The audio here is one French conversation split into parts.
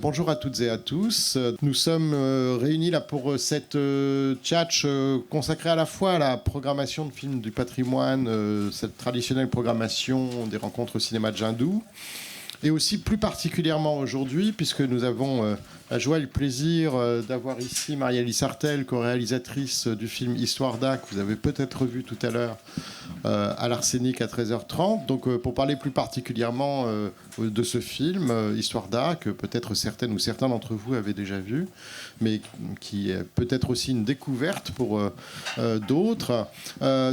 Bonjour à toutes et à tous. Nous sommes réunis là pour cette tchatch consacrée à la fois à la programmation de films du patrimoine, cette traditionnelle programmation des rencontres au cinéma de Jindou, et aussi plus particulièrement aujourd'hui, puisque nous avons la joie et le plaisir d'avoir ici Marie-Alice Sartelle, co-réalisatrice du film Histoire d'A, que vous avez peut-être vu tout à l'heure à l'Arsenic à 13h30. Donc pour parler plus particulièrement de ce film, Histoire d'A, que peut-être certaines ou certains d'entre vous avaient déjà vu, mais qui est peut-être aussi une découverte pour d'autres.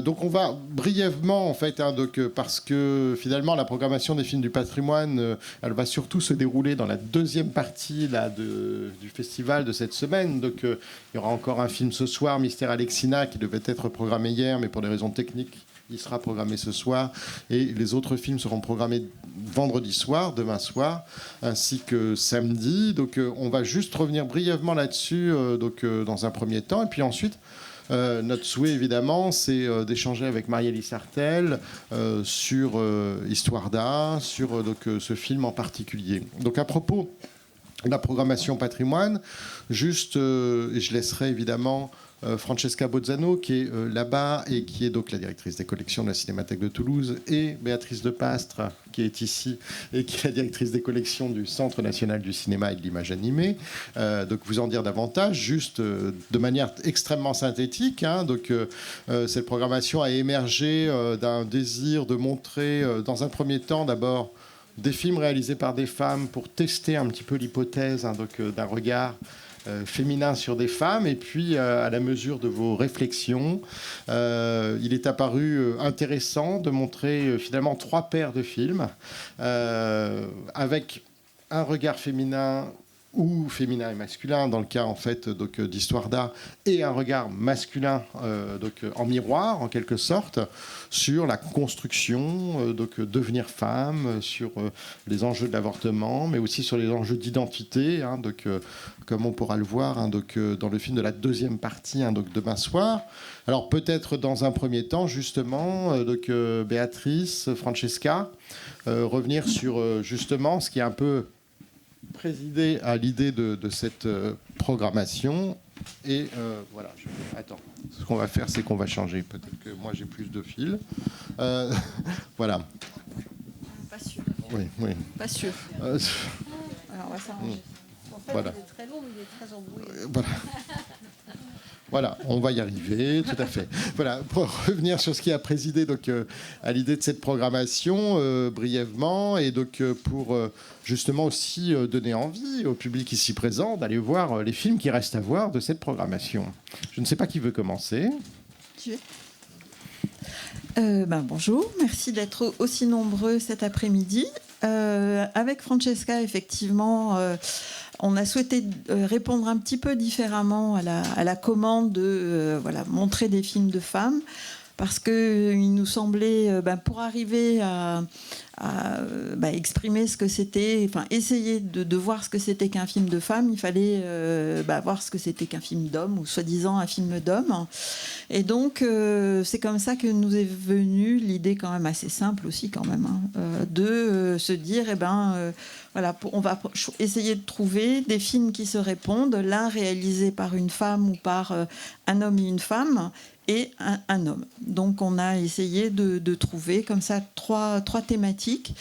Donc on va brièvement, en fait, parce que finalement la programmation des films du patrimoine, elle va surtout se dérouler dans la deuxième partie là, du festival de cette semaine. Donc il y aura encore un film ce soir, Mystère Alexina, qui devait être programmé hier, mais pour des raisons techniques, il sera programmé ce soir. Et les autres films seront programmés vendredi soir, demain soir, ainsi que samedi. Donc on va juste revenir brièvement là-dessus dans un premier temps. Et puis ensuite, notre souhait, évidemment, c'est d'échanger avec Marie-Alice Sartelle sur Histoire d'A, sur ce film en particulier. Donc à propos de la programmation patrimoine, juste, et je laisserai évidemment Francesca Bozzano, qui est là-bas et qui est donc la directrice des collections de la Cinémathèque de Toulouse, et Béatrice Depastre, qui est ici et qui est la directrice des collections du Centre national du cinéma et de l'image animée. Donc vous en dire davantage, juste de manière extrêmement synthétique. Cette programmation a émergé d'un désir de montrer, dans un premier temps d'abord, des films réalisés par des femmes pour tester un petit peu l'hypothèse d'un regard féminin sur des femmes. Et puis, à la mesure de vos réflexions, il est apparu intéressant de montrer finalement 3 paires de films avec un regard féminin ou féminin et masculin, dans le cas en fait d'Histoire d'A, et un regard masculin en miroir en quelque sorte sur la construction devenir femme, sur les enjeux de l'avortement, mais aussi sur les enjeux d'identité, comme on pourra le voir dans le film de la deuxième partie, demain soir. Alors peut-être dans un premier temps justement Béatrice, Francesca, revenir sur justement ce qui est un peu présider à l'idée de cette programmation. Et voilà, attends, ce qu'on va faire, c'est qu'on va changer. Peut-être que moi, j'ai plus de fils. Voilà. Pas sûr. Oui. Pas sûr. Alors, on va s'arranger. En fait, voilà. Il est très long, mais il est très embrouillé. Voilà. Voilà, on va y arriver, tout à fait. Voilà, pour revenir sur ce qui a présidé à l'idée de cette programmation, brièvement, et pour justement aussi donner envie au public ici présent d'aller voir les films qui restent à voir de cette programmation. Je ne sais pas qui veut commencer. Bonjour, merci d'être aussi nombreux cet après-midi. Avec Francesca, effectivement, on a souhaité répondre un petit peu différemment à la commande de montrer des films de femmes, parce qu'il nous semblait, pour arriver à exprimer ce que c'était, essayer de voir ce que c'était qu'un film de femme, il fallait voir ce que c'était qu'un film d'homme, ou soi-disant un film d'homme. Et donc, c'est comme ça que nous est venue l'idée quand même assez simple aussi quand même, de se dire, on va essayer de trouver des films qui se répondent, l'un réalisé par une femme ou par un homme et une femme, et un homme. Donc on a essayé de trouver comme ça trois thématiques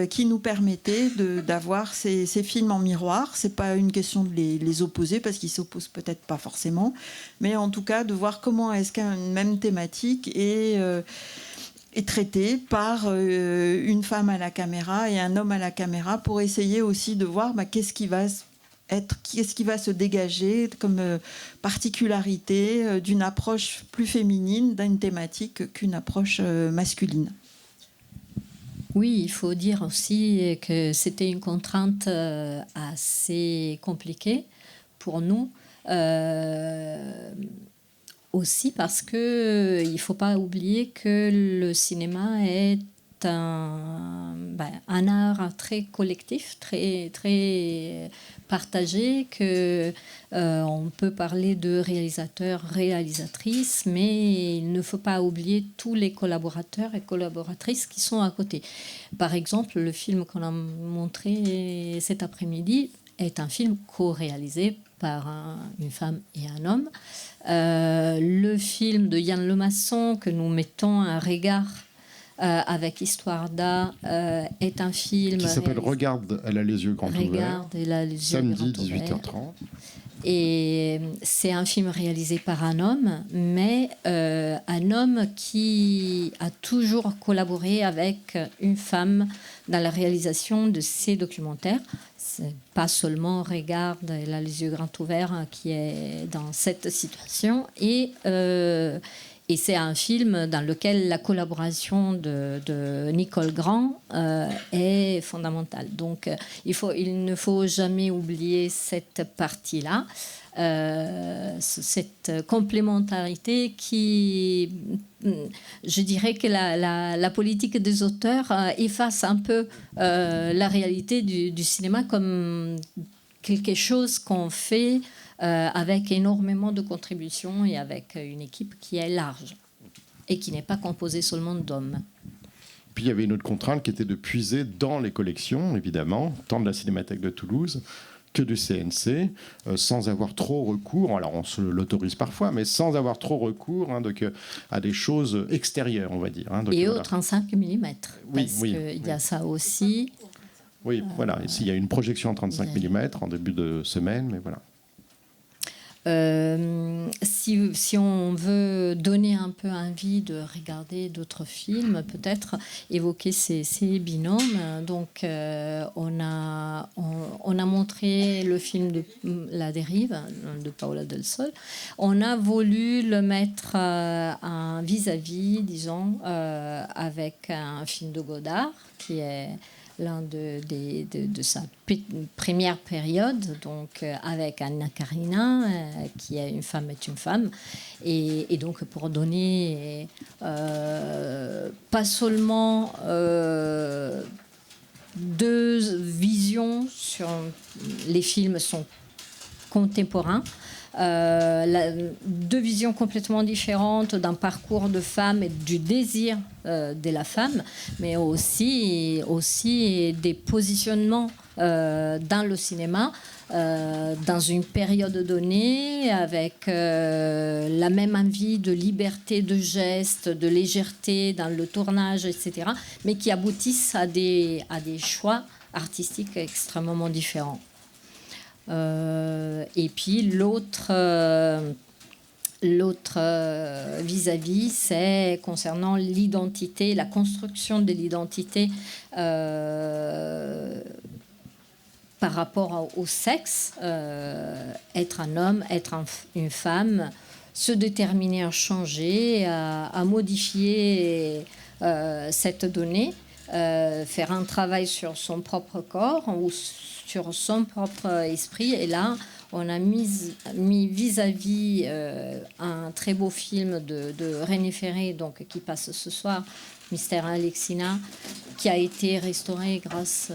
qui nous permettaient d'avoir ces films en miroir. C'est pas une question de les opposer, parce qu'ils s'opposent peut-être pas forcément, mais en tout cas de voir comment est-ce qu'une même thématique est traitée par une femme à la caméra et un homme à la caméra, pour essayer aussi de voir qu'est-ce qui va se dégager comme particularité d'une approche plus féminine d'une thématique qu'une approche masculine. Oui, il faut dire aussi que c'était une contrainte assez compliquée pour nous, aussi parce que il ne faut pas oublier que le cinéma est un art très collectif, très, très partagé, que on peut parler de réalisateurs, réalisatrices, mais il ne faut pas oublier tous les collaborateurs et collaboratrices qui sont à côté. Par exemple, le film qu'on a montré cet après-midi est un film co-réalisé par une femme et un homme. Le film de Yann Lemasson, que nous mettons un regard avec Histoire d'A, est un film qui s'appelle Regarde, elle a les yeux grands ouverts. Samedi 18h30. Et c'est un film réalisé par un homme, mais un homme qui a toujours collaboré avec une femme dans la réalisation de ces documentaires. C'est pas seulement Regarde, elle a les yeux grands ouverts qui est dans cette situation. Et c'est un film dans lequel la collaboration de Nicole Grand est fondamentale. Donc, il ne faut jamais oublier cette partie-là, cette complémentarité qui, je dirais que la politique des auteurs efface un peu la réalité du cinéma comme quelque chose qu'on fait avec énormément de contributions et avec une équipe qui est large et qui n'est pas composée seulement d'hommes. Puis il y avait une autre contrainte qui était de puiser dans les collections, évidemment, tant de la Cinémathèque de Toulouse que du CNC, sans avoir trop recours, alors on se l'autorise parfois, mais sans avoir trop recours à des choses extérieures, on va dire. Donc, et voilà. au 35 mm, parce qu'il y a ça aussi. Oui, voilà. Ici, il y a une projection en 35 mm en début de semaine, mais voilà. Si on veut donner un peu envie de regarder d'autres films, peut-être évoquer ces binômes. Donc, on a montré le film de La Dérive de Paola del Sol. On a voulu le mettre en vis-à-vis, disons, avec un film de Godard qui est l'un de sa première période, donc avec Anna Karina, qui est Une femme est une femme, et donc pour donner pas seulement deux visions sur les films sont contemporains, deux visions complètement différentes d'un parcours de femme et du désir de la femme, mais aussi des positionnements dans le cinéma, dans une période donnée, avec la même envie de liberté de geste, de légèreté dans le tournage, etc., mais qui aboutissent à des choix artistiques extrêmement différents. Et puis l'autre vis-à-vis, c'est concernant l'identité, la construction de l'identité par rapport au sexe, être un homme, être une femme, se déterminer à changer, à modifier cette donnée, faire un travail sur son propre corps ou sur son propre esprit. Et là, on a mis vis-à-vis un très beau film de René Ferré, donc, qui passe ce soir, Mystère Alexina, qui a été restauré grâce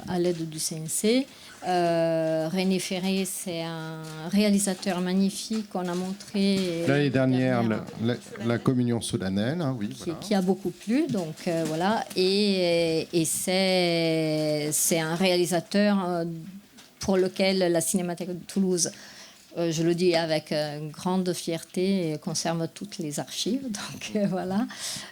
à l'aide du CNC. René Ferré, c'est un réalisateur magnifique qu'on a montré l'année dernière, la communion solennelle, hein, oui, qui a beaucoup plu, donc voilà, et c'est un réalisateur pour lequel la Cinémathèque de Toulouse, je le dis avec grande fierté, conserve toutes les archives, donc voilà,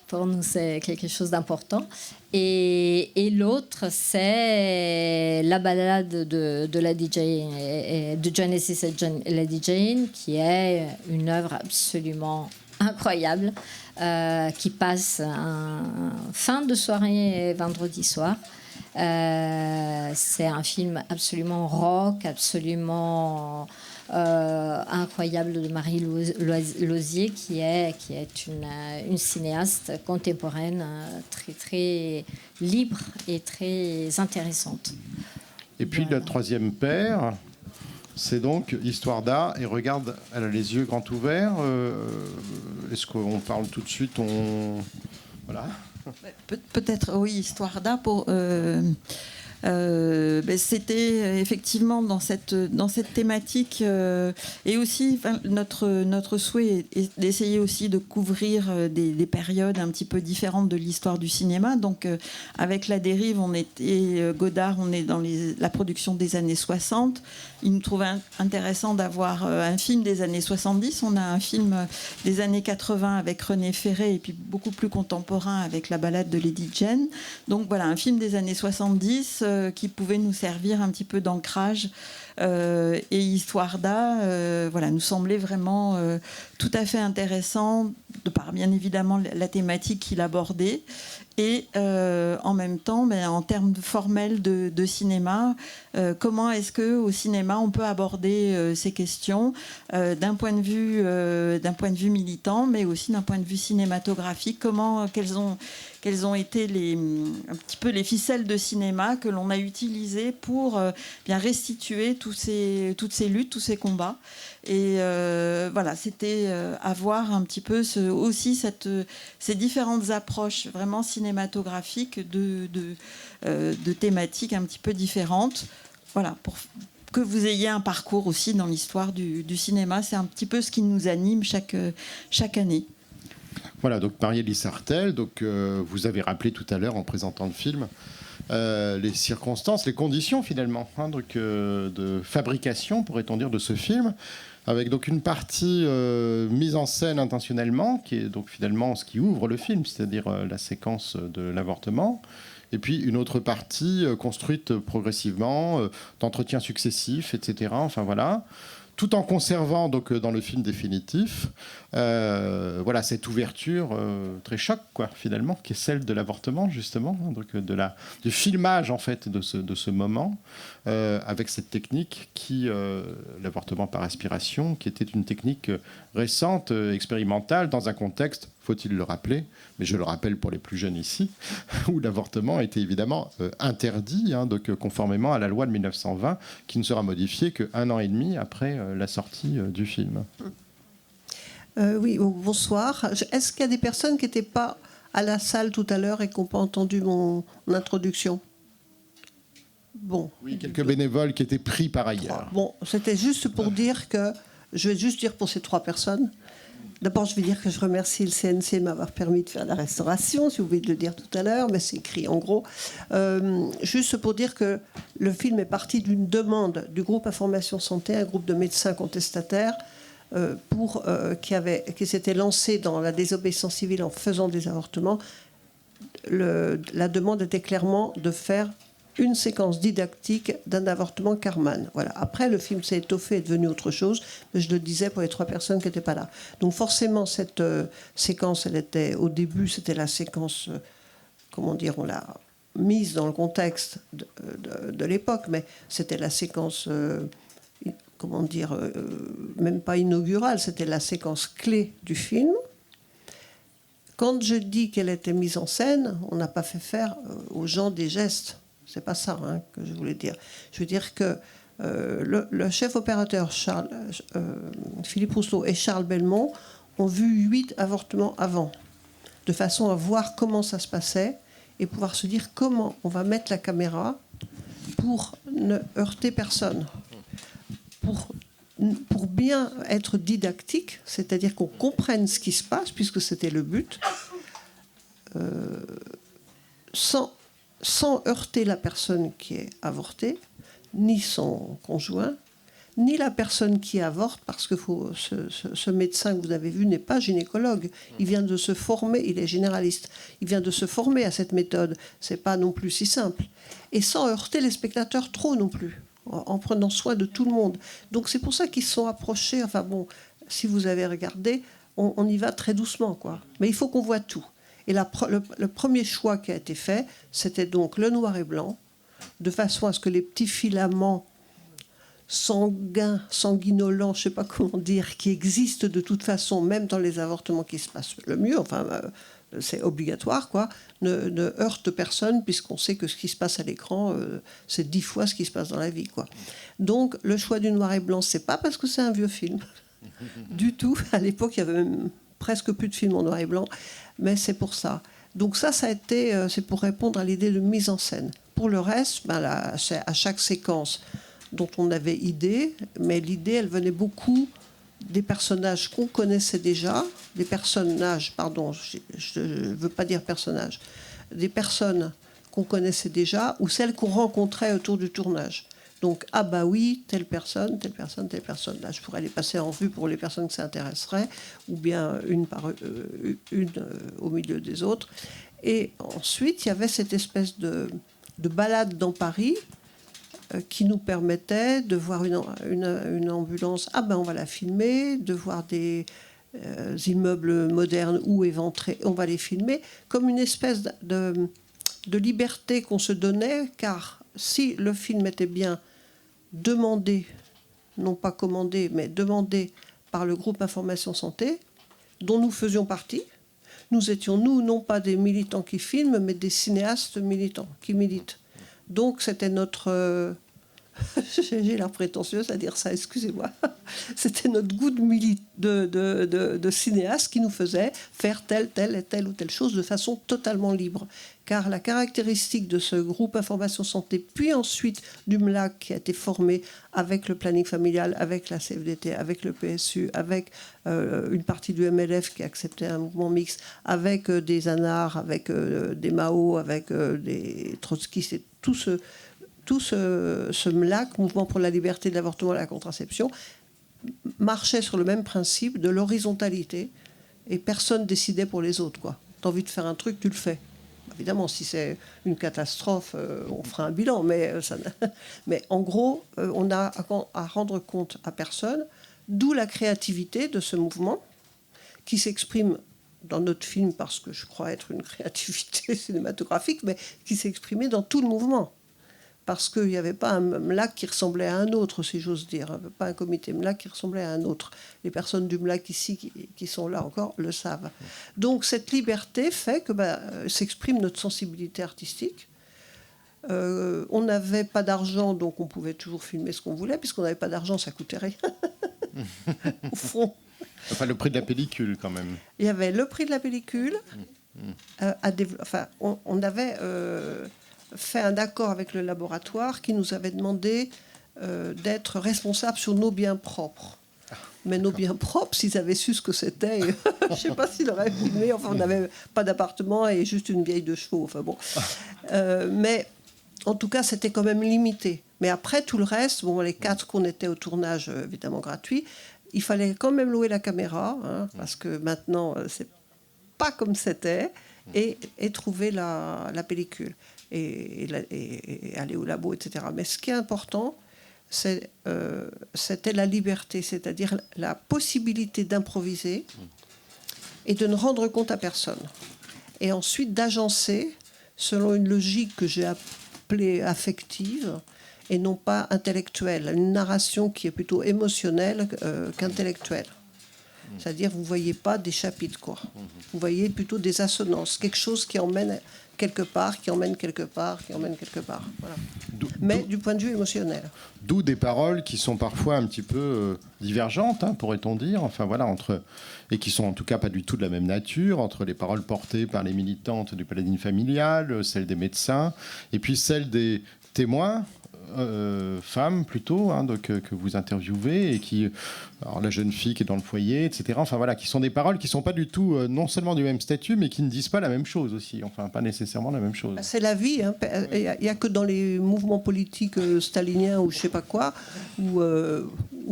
pour nous c'est quelque chose d'important. Et l'autre, c'est la balade de Lady Jane, de Genesis et Lady Jane, qui est une œuvre absolument incroyable, qui passe en fin de soirée vendredi soir. C'est un film absolument rock, absolument incroyable de Marie Lozier, qui est une cinéaste contemporaine très, très libre et très intéressante. Et puis voilà. La troisième paire, c'est donc Histoire d'A et Regarde, elle a les yeux grands ouverts. Est-ce qu'on parle tout de suite Voilà. Peut-être, oui, Histoire d'A pour... C'était effectivement dans cette thématique et aussi notre souhait est d'essayer aussi de couvrir des périodes un petit peu différentes de l'histoire du cinéma. Donc avec La Dérive, Godard, on est dans la production des années 60. Il nous trouvait intéressant d'avoir un film des années 70. On a un film des années 80 avec René Ferré et puis beaucoup plus contemporain avec La Ballade de Lady Jane. Donc voilà, un film des années 70 qui pouvait nous servir un petit peu d'ancrage et histoire d'A, nous semblait vraiment tout à fait intéressant, de par bien évidemment la thématique qu'il abordait. Et en même temps, en termes formels de cinéma, comment est-ce qu'au cinéma, on peut aborder ces questions d'un point de vue militant, mais aussi d'un point de vue cinématographique, quelles ont été un petit peu les ficelles de cinéma que l'on a utilisées pour bien restituer toutes ces luttes, tous ces combats. Et c'était avoir un petit peu aussi ces différentes approches vraiment cinématographiques de thématiques un petit peu différentes. Voilà, pour que vous ayez un parcours aussi dans l'histoire du cinéma. C'est un petit peu ce qui nous anime chaque année. Voilà, donc Marie-Élise Sartelle, vous avez rappelé tout à l'heure en présentant le film les circonstances, les conditions finalement de fabrication, pourrait-on dire, de ce film, avec donc une partie mise en scène intentionnellement, qui est donc finalement ce qui ouvre le film, c'est-à-dire la séquence de l'avortement, et puis une autre partie construite progressivement, d'entretiens successifs, etc. Enfin voilà. Tout en conservant donc dans le film définitif cette ouverture très choc finalement, qui est celle de l'avortement justement, du filmage en fait de ce moment avec cette technique l'avortement par aspiration, qui était une technique récente, expérimentale, dans un contexte, faut-il le rappeler, mais je le rappelle pour les plus jeunes ici, où l'avortement était évidemment interdit, conformément à la loi de 1920, qui ne sera modifiée qu'un an et demi après la sortie du film. Oui, bonsoir. Est-ce qu'il y a des personnes qui n'étaient pas à la salle tout à l'heure et qui n'ont pas entendu mon introduction ? Bon. Oui, quelques bénévoles qui étaient pris par ailleurs. Bon, c'était juste pour dire que... Je vais juste dire pour ces 3 personnes. D'abord, je vais dire que je remercie le CNC de m'avoir permis de faire la restauration, si vous voulez le dire tout à l'heure, mais c'est écrit en gros. Juste pour dire que le film est parti d'une demande du groupe Information Santé, un groupe de médecins contestataires, qui s'était lancé dans la désobéissance civile en faisant des avortements. La demande était clairement de faire une séquence didactique d'un avortement Karman. Voilà. Après, le film s'est étoffé et est devenu autre chose, mais je le disais pour les 3 personnes qui n'étaient pas là. Donc forcément, cette séquence, au début, c'était la séquence, on l'a mise dans le contexte de l'époque, mais c'était la séquence... même pas inaugurale, c'était la séquence clé du film. Quand je dis qu'elle était mise en scène, on n'a pas fait faire aux gens des gestes. C'est pas ça que je voulais dire. Je veux dire que le chef opérateur Philippe Rousseau et Charles Belmont ont vu 8 avortements avant, de façon à voir comment ça se passait et pouvoir se dire comment on va mettre la caméra pour ne heurter personne. Pour bien être didactique, c'est-à-dire qu'on comprenne ce qui se passe, puisque c'était le but, sans heurter la personne qui est avortée, ni son conjoint, ni la personne qui avorte, parce que ce médecin que vous avez vu n'est pas gynécologue. Il vient de se former, il est généraliste. Il vient de se former à cette méthode. C'est pas non plus si simple. Et sans heurter les spectateurs trop non plus, en prenant soin de tout le monde. Donc c'est pour ça qu'ils se sont approchés. Enfin bon, si vous avez regardé, on y va très doucement, quoi. Mais il faut qu'on voit tout. Et le premier choix qui a été fait, c'était donc le noir et blanc, de façon à ce que les petits filaments sanguinolents, je ne sais pas comment dire, qui existent de toute façon, même dans les avortements qui se passent le mieux, c'est obligatoire, quoi, ne heurte personne, puisqu'on sait que ce qui se passe à l'écran, c'est 10 fois ce qui se passe dans la vie, quoi. Donc, le choix du noir et blanc, c'est pas parce que c'est un vieux film, du tout. À l'époque, il y avait même presque plus de films en noir et blanc, mais c'est pour ça. Donc ça a été, c'est pour répondre à l'idée de mise en scène. pour le reste, c'est à chaque séquence dont on avait idée, mais l'idée, elle venait beaucoup des personnages qu'on connaissait déjà, des personnages, pardon, je ne veux pas dire personnages, des personnes qu'on connaissait déjà ou celles qu'on rencontrait autour du tournage. Donc, ah bah oui, telle personne, telle personne, telle personne. Là, je pourrais les passer en revue pour les personnes que ça intéresserait, ou bien une au milieu des autres. Et ensuite, il y avait cette espèce de balade dans Paris qui nous permettait de voir une ambulance. Ah ben, on va la filmer, de voir des immeubles modernes ou éventrés, on va les filmer, comme une espèce de liberté qu'on se donnait, car si le film était bien demandé, non pas commandé, mais demandé par le groupe Information Santé, dont nous faisions partie. Nous étions, nous, non pas des militants qui filment, mais des cinéastes militants qui militent. Donc c'était notre... j'ai l'air prétentieuse à dire ça, excusez-moi. C'était notre goût de cinéaste qui nous faisait faire telle ou telle chose de façon totalement libre. Car la caractéristique de ce groupe Information Santé, puis ensuite du MLAC qui a été formé avec le planning familial, avec la CFDT, avec le PSU, avec une partie du MLF qui a accepté un mouvement mixte, avec des ANAR, avec des Mao, avec des trotskistes, et tout ce MLAC, Mouvement pour la liberté de l'avortement et la contraception, marchait sur le même principe de l'horizontalité et personne décidait pour les autres, quoi. T'as envie de faire un truc, tu le fais. Évidemment, si c'est une catastrophe, on fera un bilan, mais en gros, on n'a à rendre compte à personne, d'où la créativité de ce mouvement qui s'exprime dans notre film, parce que je crois être une créativité cinématographique, mais qui s'est exprimée dans tout le mouvement. Parce qu'il n'y avait pas un MLAC qui ressemblait à un autre, si j'ose dire. Pas un comité MLAC qui ressemblait à un autre. Les personnes du MLAC ici, qui sont là encore, le savent. Donc cette liberté fait que s'exprime notre sensibilité artistique. On n'avait pas d'argent, donc on pouvait toujours filmer ce qu'on voulait. Puisqu'on n'avait pas d'argent, ça coûtait rien. Au fond. Enfin, le prix de la pellicule, quand même. Il y avait le prix de la pellicule. On avait... fait un accord avec le laboratoire qui nous avait demandé d'être responsables sur nos biens propres. Mais nos biens propres, s'ils avaient su ce que c'était, je ne sais pas s'ils auraient filmé. Enfin, on n'avait pas d'appartement et juste une vieille de chevaux. Enfin bon. Mais en tout cas, c'était quand même limité. Mais après, tout le reste, bon, les 4 qu'on était au tournage, évidemment gratuit, il fallait quand même louer la caméra, parce que maintenant, c'est pas comme c'était, et trouver la pellicule. Et aller au labo, etc. Mais ce qui est important, c'était la liberté, c'est-à-dire la possibilité d'improviser et de ne rendre compte à personne. Et ensuite d'agencer selon une logique que j'ai appelée affective et non pas intellectuelle, une narration qui est plutôt émotionnelle qu'intellectuelle. C'est-à-dire, vous ne voyez pas des chapitres, quoi. Vous voyez plutôt des assonances, quelque chose qui emmène quelque part, qui emmène quelque part, qui emmène quelque part. Voilà. Mais du point de vue émotionnel. D'où des paroles qui sont parfois un petit peu divergentes, pourrait-on dire, enfin voilà, et qui sont en tout cas pas du tout de la même nature, entre les paroles portées par les militantes du planning familial, celles des médecins, et puis celles des témoins, femmes plutôt, donc, que vous interviewez, et qui, alors la jeune fille qui est dans le foyer, etc. Enfin voilà, qui sont des paroles qui sont pas du tout, non seulement du même statut, mais qui ne disent pas la même chose aussi. Enfin, pas nécessairement la même chose. C'est la vie. Il n'y a que dans les mouvements politiques staliniens ou je sais pas quoi, ou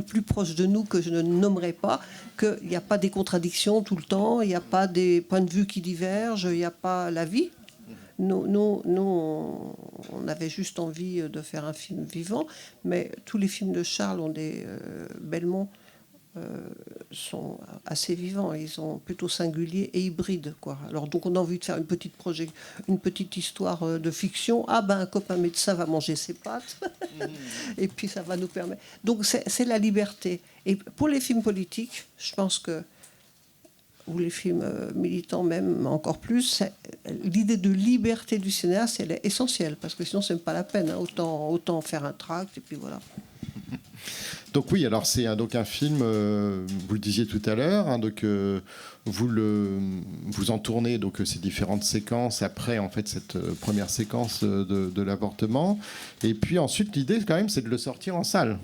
plus proches de nous que je ne nommerai pas, qu'il n'y a pas des contradictions tout le temps, il n'y a pas des points de vue qui divergent, il n'y a pas la vie. Nous, on avait juste envie de faire un film vivant, mais tous les films de Charles ont des Belmont sont assez vivants, ils sont plutôt singuliers et hybrides, quoi. Alors donc on a envie de faire une petite histoire de fiction. Ah ben un copain médecin va manger ses pâtes et puis ça va nous permettre. Donc c'est la liberté. Et pour les films politiques, je pense que ou les films militants même, encore plus, l'idée de liberté du cinéaste, elle est essentielle, parce que sinon, c'est pas la peine. Autant faire un tract, et puis voilà. Donc oui, alors c'est donc un film, vous le disiez tout à l'heure, hein, donc vous en tournez donc ces différentes séquences après en fait cette première séquence de l'avortement, et puis ensuite l'idée quand même c'est de le sortir en salle.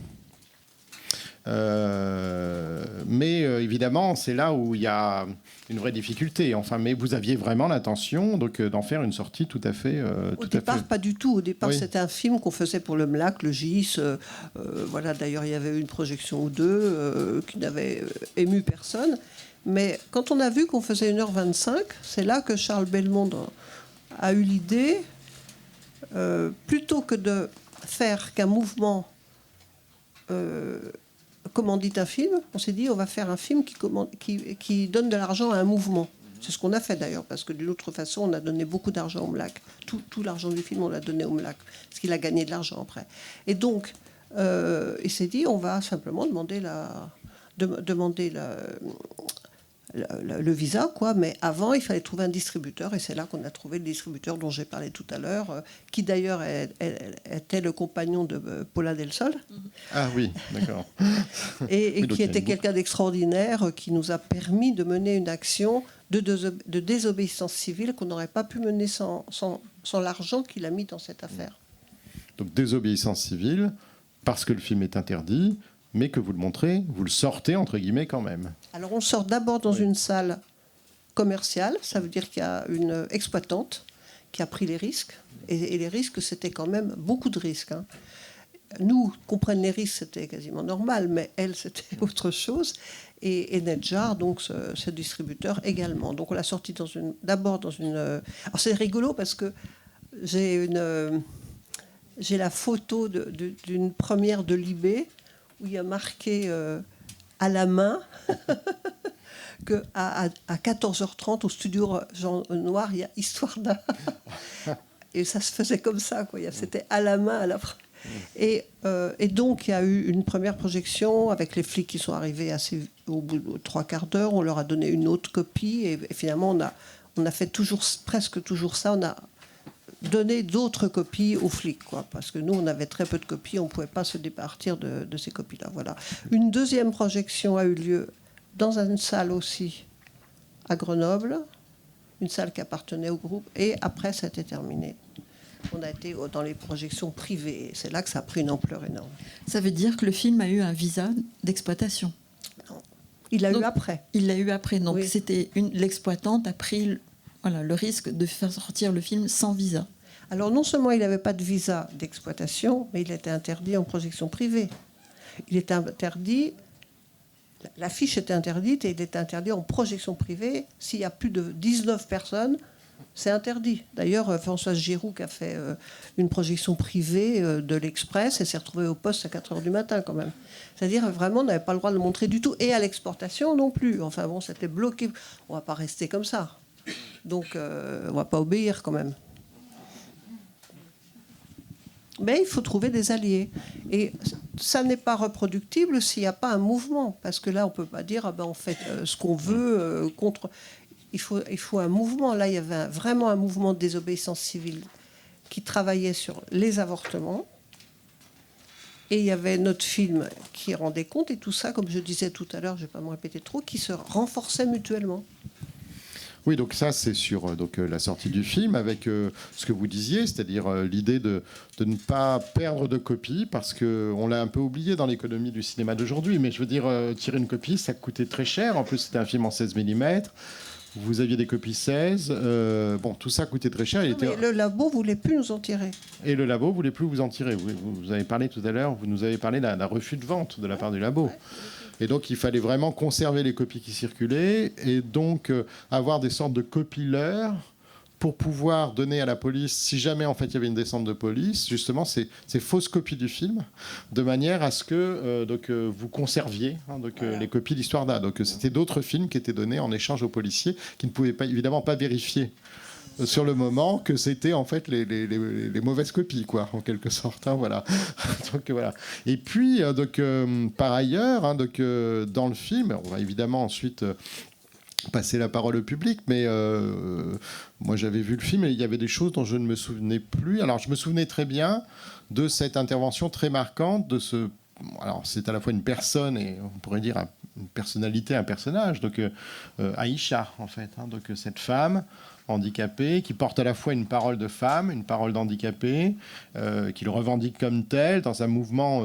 Mais évidemment, c'est là où il y a une vraie difficulté. Enfin, mais vous aviez vraiment l'intention donc d'en faire une sortie tout à fait. Au départ, pas du tout. Au départ, Oui. c'était un film qu'on faisait pour le MLAC, le GIS. Voilà. D'ailleurs, il y avait eu une projection ou deux qui n'avait ému personne. Mais quand on a vu qu'on faisait 1h25, c'est là que Charles Belmond a eu l'idée, plutôt que de faire qu'un mouvement commandite un film, on s'est dit on va faire un film qui donne de l'argent à un mouvement. C'est ce qu'on a fait d'ailleurs, parce que d'une autre façon, on a donné beaucoup d'argent au MLAC. Tout l'argent du film, on l'a donné au MLAC, parce qu'il a gagné de l'argent après. Et donc, il s'est dit on va simplement demander le visa, quoi. Mais avant, il fallait trouver un distributeur, et c'est là qu'on a trouvé le distributeur dont j'ai parlé tout à l'heure, qui d'ailleurs était le compagnon de Paula Del Sol. Ah oui, d'accord. Et Oui, donc qui il y a était une quelqu'un d'extraordinaire, qui nous a permis de mener une action de désobéissance civile qu'on n'aurait pas pu mener sans l'argent qu'il a mis dans cette affaire. Donc désobéissance civile parce que le film est interdit, mais que vous le montrez, vous le sortez entre guillemets quand même. Alors on sort d'abord dans Oui. une salle commerciale, ça veut dire qu'il y a une exploitante qui a pris les risques, et les risques, c'était quand même beaucoup de risques, hein. Nous, qu'on prenne les risques, c'était quasiment normal, mais elle, c'était autre chose. Et Nedjar, donc ce distributeur également. Donc on l'a sorti d'abord dans une... Alors c'est rigolo parce que j'ai la photo d'une première de Libé où il y a marqué à la main qu'à 14h30 au studio Jean Noir, il y a Histoire d'art. Et ça se faisait comme ça, quoi. C'était à la main à la fin. Et donc, il y a eu une première projection avec les flics qui sont arrivés au bout de 3/4 d'heure. On leur a donné une autre copie. Et finalement, on a fait presque toujours ça. On a donné d'autres copies aux flics, quoi. Parce que nous, on avait très peu de copies. On ne pouvait pas se départir de ces copies-là. Voilà. Une deuxième projection a eu lieu dans une salle aussi à Grenoble. Une salle qui appartenait au groupe. Et après, ça a été terminé. On a été dans les projections privées. C'est là que ça a pris une ampleur énorme. Ça veut dire que le film a eu un visa d'exploitation. Non. Il l'a eu Donc, après. Il l'a eu après. Donc Oui. l'exploitante a pris le risque de faire sortir le film sans visa. Alors non seulement il n'avait pas de visa d'exploitation, mais il était interdit en projection privée. Il était interdit, l'affiche était interdite, et il était interdit en projection privée. S'il y a plus de 19 personnes, c'est interdit. D'ailleurs, Françoise Giroud qui a fait une projection privée de l'Express, et s'est retrouvée au poste à 4h du matin quand même. C'est-à-dire vraiment, on n'avait pas le droit de le montrer du tout. Et à l'exportation non plus. Enfin bon, c'était bloqué. On ne va pas rester comme ça. Donc, on ne va pas obéir quand même. Mais il faut trouver des alliés. Et ça n'est pas reproductible s'il n'y a pas un mouvement. Parce que là, on ne peut pas dire on fait ce qu'on veut contre... Il faut un mouvement. Là, il y avait vraiment un mouvement de désobéissance civile qui travaillait sur les avortements. Et il y avait notre film qui rendait compte. Et tout ça, comme je disais tout à l'heure, je ne vais pas me répéter trop, qui se renforçait mutuellement. Oui, donc ça, c'est sur la sortie du film, avec ce que vous disiez, c'est-à-dire l'idée de ne pas perdre de copie, parce qu'on l'a un peu oublié dans l'économie du cinéma d'aujourd'hui. Mais je veux dire, tirer une copie, ça coûtait très cher. En plus, c'était un film en 16 mm. Vous aviez des copies 16. Bon, tout ça coûtait très cher. Mais le labo ne voulait plus nous en tirer. Et le labo ne voulait plus vous en tirer. Vous avez parlé tout à l'heure, vous nous avez parlé d'un refus de vente de la part du labo. Et donc, il fallait vraiment conserver les copies qui circulaient et donc avoir des sortes de copies-leurres pour pouvoir donner à la police, si jamais en fait il y avait une descente de police, justement ces fausses copies du film, de manière à ce que vous conserviez les copies d'Histoire d'A. Donc c'était d'autres films qui étaient donnés en échange aux policiers qui ne pouvaient pas, évidemment pas vérifier sur le moment que c'était en fait les mauvaises copies, quoi, en quelque sorte, hein, voilà. Donc voilà. Et puis par ailleurs, dans le film, on va évidemment ensuite passer la parole au public, mais moi j'avais vu le film et il y avait des choses dont je ne me souvenais plus. Alors je me souvenais très bien de cette intervention très marquante de ce alors c'est à la fois une personne et on pourrait dire une personnalité, un personnage. Donc Aïcha, en fait, hein, donc cette femme handicapée qui porte à la fois une parole de femme, une parole d'handicapé, qui le revendique comme tel dans un mouvement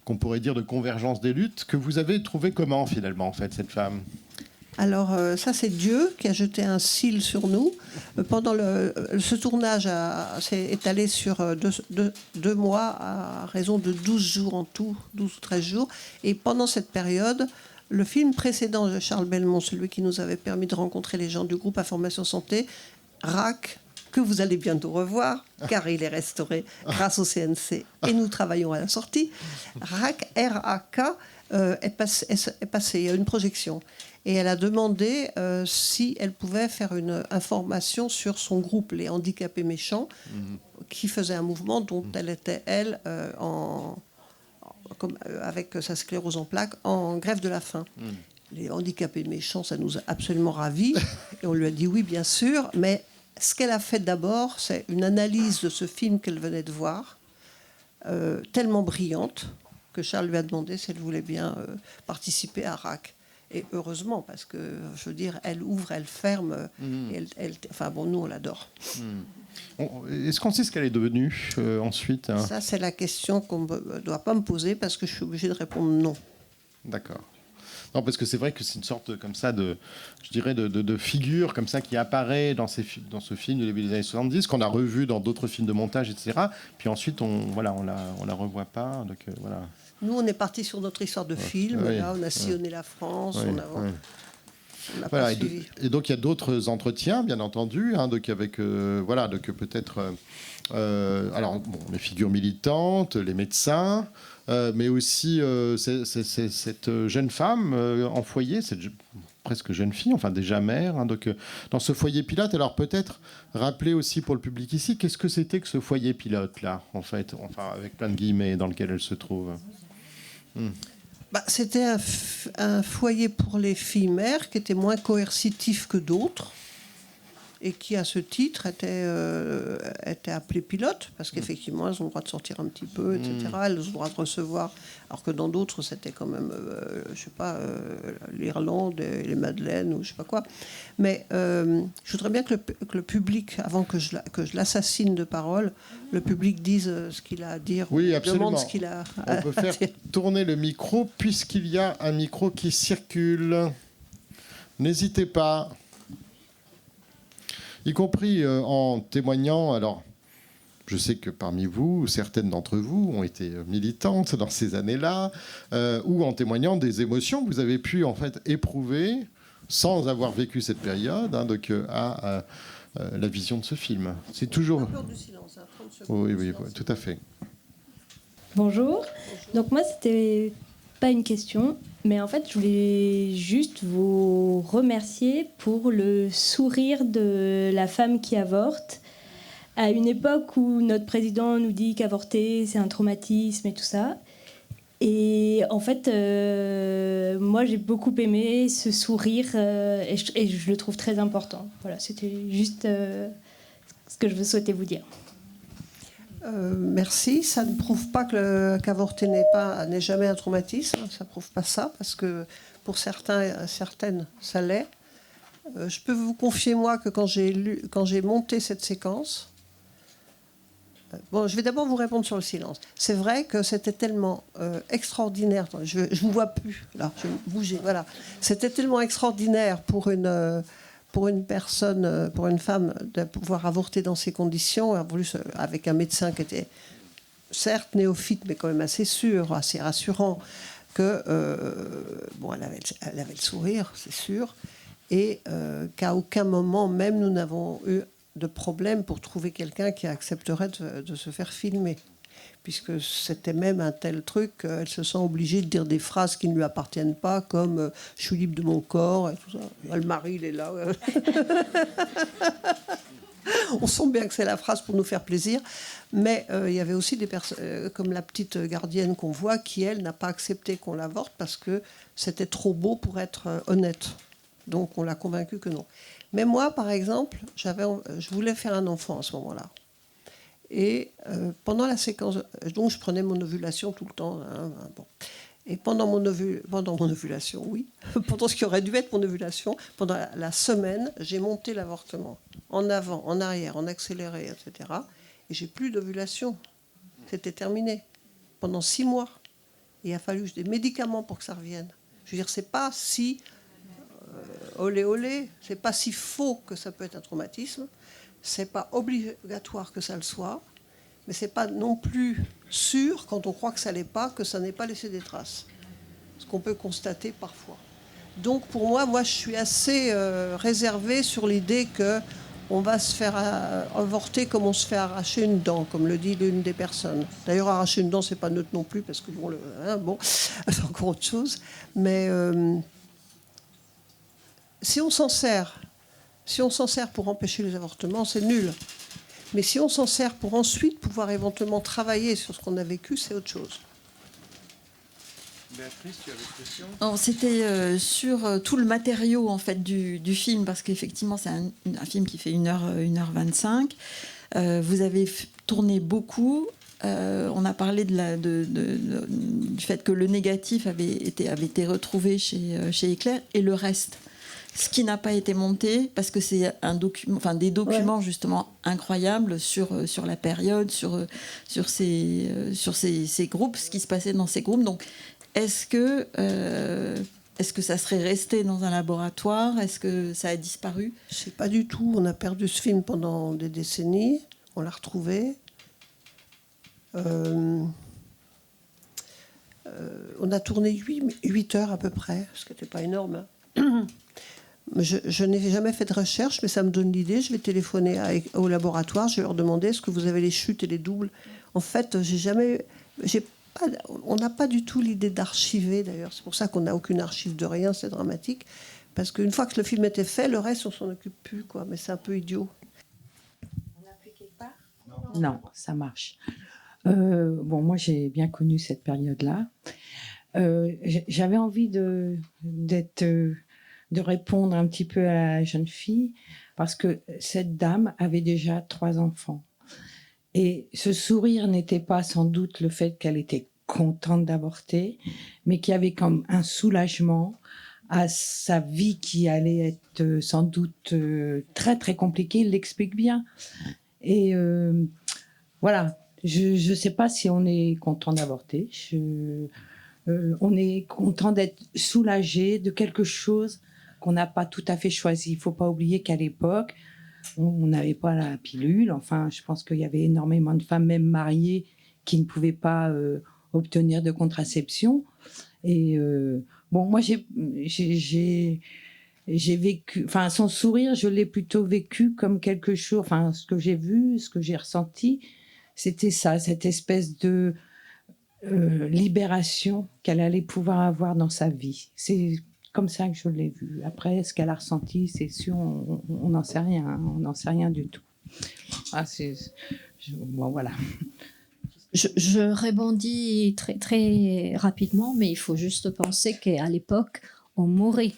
qu'on pourrait dire de convergence des luttes. Que vous avez trouvé comment finalement, en fait, cette femme? Alors ça, c'est Dieu qui a jeté un cil sur nous. Pendant ce tournage s'est étalé sur deux mois à raison de 12 jours en tout, 12 ou 13 jours. Et pendant cette période, le film précédent de Charles Belmont, celui qui nous avait permis de rencontrer les gens du groupe Information Santé, RAC, que vous allez bientôt revoir, car il est restauré grâce au CNC et nous travaillons à la sortie. RAC, R-A-K, est passé, il y a une projection. Et elle a demandé si elle pouvait faire une information sur son groupe, les handicapés méchants, qui faisait un mouvement dont elle était, avec sa sclérose en plaques, en grève de la faim. Les handicapés méchants, ça nous a absolument ravis. Et on lui a dit oui, bien sûr. Mais ce qu'elle a fait d'abord, c'est une analyse de ce film qu'elle venait de voir, tellement brillante, que Charles lui a demandé si elle voulait bien participer à RAC. Et heureusement, parce que, je veux dire, elle ouvre, elle ferme. Enfin bon, nous, on l'adore. Est-ce qu'on sait ce qu'elle est devenue ensuite, hein? Ça, c'est la question qu'on ne doit pas me poser, parce que je suis obligée de répondre non. D'accord. Non, parce que c'est vrai que c'est une sorte comme ça de figure comme ça qui apparaît dans ce film du début des années 70, qu'on a revu dans d'autres films de montage, etc. Puis ensuite, on la revoit pas. Donc, voilà. Nous, on est parti sur notre histoire de film. Oui. Là, on a sillonné la France. Oui. On n'a Voilà, pas suivi. et donc il y a d'autres entretiens, bien entendu, hein, donc avec peut-être alors bon, les figures militantes, les médecins, mais aussi cette jeune femme en foyer, cette presque jeune fille, enfin déjà mère, hein, donc dans ce foyer pilote. Alors peut-être rappeler aussi pour le public ici, qu'est-ce que c'était que ce foyer pilote là, en fait, enfin avec plein de guillemets dans lequel elle se trouve. C'était un foyer pour les filles mères qui était moins coercitif que d'autres et qui, à ce titre, était appelé pilote, parce qu'effectivement, elles ont le droit de sortir un petit peu, etc. Elles ont le droit de recevoir, alors que dans d'autres, c'était quand même, je sais pas, l'Irlande, les Madeleines, ou je sais pas quoi. Mais je voudrais bien que le public, avant que je l'assassine de parole, le public dise ce qu'il a à dire, oui, absolument. demande ce qu'il a à On peut faire dire. tourner le micro, puisqu'il y a un micro qui circule. N'hésitez pas. Y compris en témoignant, alors je sais que parmi vous, certaines d'entre vous ont été militantes dans ces années-là, ou en témoignant des émotions que vous avez pu en fait éprouver sans avoir vécu cette période, hein, donc à la vision de ce film. C'est toujours... Du silence, hein, 30 secondes Oui, de oui, silence. oui, tout à fait. Bonjour. Donc moi, c'était pas une question, mais en fait, je voulais juste vous remercier pour le sourire de la femme qui avorte. À une époque où notre président nous dit qu'avorter, c'est un traumatisme et tout ça. Et en fait, moi, j'ai beaucoup aimé ce sourire et je le trouve très important. Voilà, c'était juste ce que je souhaitais vous dire. Merci. Ça ne prouve pas qu'avorter n'est jamais un traumatisme. Ça ne prouve pas ça, parce que pour certaines, ça l'est. Je peux vous confier, moi, que quand j'ai monté cette séquence... Bon, je vais d'abord vous répondre sur le silence. C'est vrai que c'était tellement extraordinaire. Attends, je ne vous vois plus. Là, je vais bouger. Voilà. C'était tellement extraordinaire pour une personne, pour une femme, de pouvoir avorter dans ces conditions, en plus avec un médecin qui était certes néophyte, mais quand même assez sûr, assez rassurant, que bon, elle avait le sourire, c'est sûr, et qu'à aucun moment, même nous n'avons eu de problème pour trouver quelqu'un qui accepterait de se faire filmer. Puisque c'était même un tel truc qu'elle se sent obligée de dire des phrases qui ne lui appartiennent pas, comme « je suis libre de mon corps » et tout ça. Le mari, il est là. On sent bien que c'est la phrase pour nous faire plaisir. Mais il y avait aussi des personnes, comme la petite gardienne qu'on voit, qui, elle, n'a pas accepté qu'on l'avorte parce que c'était trop beau pour être honnête. Donc on l'a convaincue que non. Mais moi, par exemple, je voulais faire un enfant à ce moment-là. Et pendant la séquence, donc je prenais mon ovulation tout le temps. Bon. Et pendant mon ovulation, oui, pendant ce qui aurait dû être mon ovulation, pendant la semaine, j'ai monté l'avortement. En avant, en arrière, en accéléré, etc. Et j'ai plus d'ovulation. C'était terminé. Pendant 6 mois. Il a fallu des médicaments pour que ça revienne. Je veux dire, c'est pas si olé olé, c'est pas si faux que ça peut être un traumatisme. C'est pas obligatoire que ça le soit, mais c'est pas non plus sûr, quand on croit que ça l'est pas, que ça n'ait pas laissé des traces. Ce qu'on peut constater parfois. Donc pour moi je suis assez réservée sur l'idée que on va se faire avorter comme on se fait arracher une dent, comme le dit l'une des personnes. D'ailleurs, arracher une dent, c'est pas neutre non plus, parce que c'est encore autre chose. Mais si on s'en sert pour empêcher les avortements, c'est nul. Mais si on s'en sert pour ensuite pouvoir éventuellement travailler sur ce qu'on a vécu, c'est autre chose. Béatrice, tu avais une question ? Non, c'était sur tout le matériau en fait du film, parce qu'effectivement c'est un film qui fait 1h25. Vous avez tourné beaucoup. On a parlé du fait que le négatif avait été retrouvé chez Éclair, et le reste, ce qui n'a pas été monté, parce que c'est des documents justement incroyables sur la période, sur ces groupes, ce qui se passait dans ces groupes. Donc est-ce que ça serait resté dans un laboratoire? Est-ce que ça a disparu? Je sais pas du tout. On a perdu ce film pendant des décennies. On l'a retrouvé. On a tourné 8 heures à peu près, ce qui n'était pas énorme. Je n'ai jamais fait de recherche, mais ça me donne l'idée. Je vais téléphoner au laboratoire. Je vais leur demander est-ce que vous avez les chutes et les doubles. En fait, on n'a pas du tout l'idée d'archiver, d'ailleurs. C'est pour ça qu'on n'a aucune archive de rien, c'est dramatique. Parce qu'une fois que le film était fait, le reste, on s'en occupe plus, quoi. Mais c'est un peu idiot. On a pris quelque part? Non, ça marche. Moi, j'ai bien connu cette période-là. J'avais envie de répondre un petit peu à la jeune fille, parce que cette dame avait déjà 3 enfants. Et ce sourire n'était pas sans doute le fait qu'elle était contente d'avorter, mais qu'il y avait comme un soulagement à sa vie qui allait être sans doute très très compliquée. Il l'explique bien. Et voilà, je ne sais pas si on est content d'avorter. On est content d'être soulagé de quelque chose qu'on n'a pas tout à fait choisi. Il ne faut pas oublier qu'à l'époque, on n'avait pas la pilule. Enfin, je pense qu'il y avait énormément de femmes, même mariées, qui ne pouvaient pas obtenir de contraception. Et moi, j'ai vécu... Enfin, son sourire, je l'ai plutôt vécu comme quelque chose... Enfin, ce que j'ai vu, ce que j'ai ressenti, c'était ça, cette espèce de libération qu'elle allait pouvoir avoir dans sa vie. C'est comme ça que je l'ai vu. Après, ce qu'elle a ressenti, c'est sûr, on n'en sait rien. Hein, on n'en sait rien du tout. Voilà. Je rebondis très, très rapidement, mais il faut juste penser qu'à l'époque, on mourait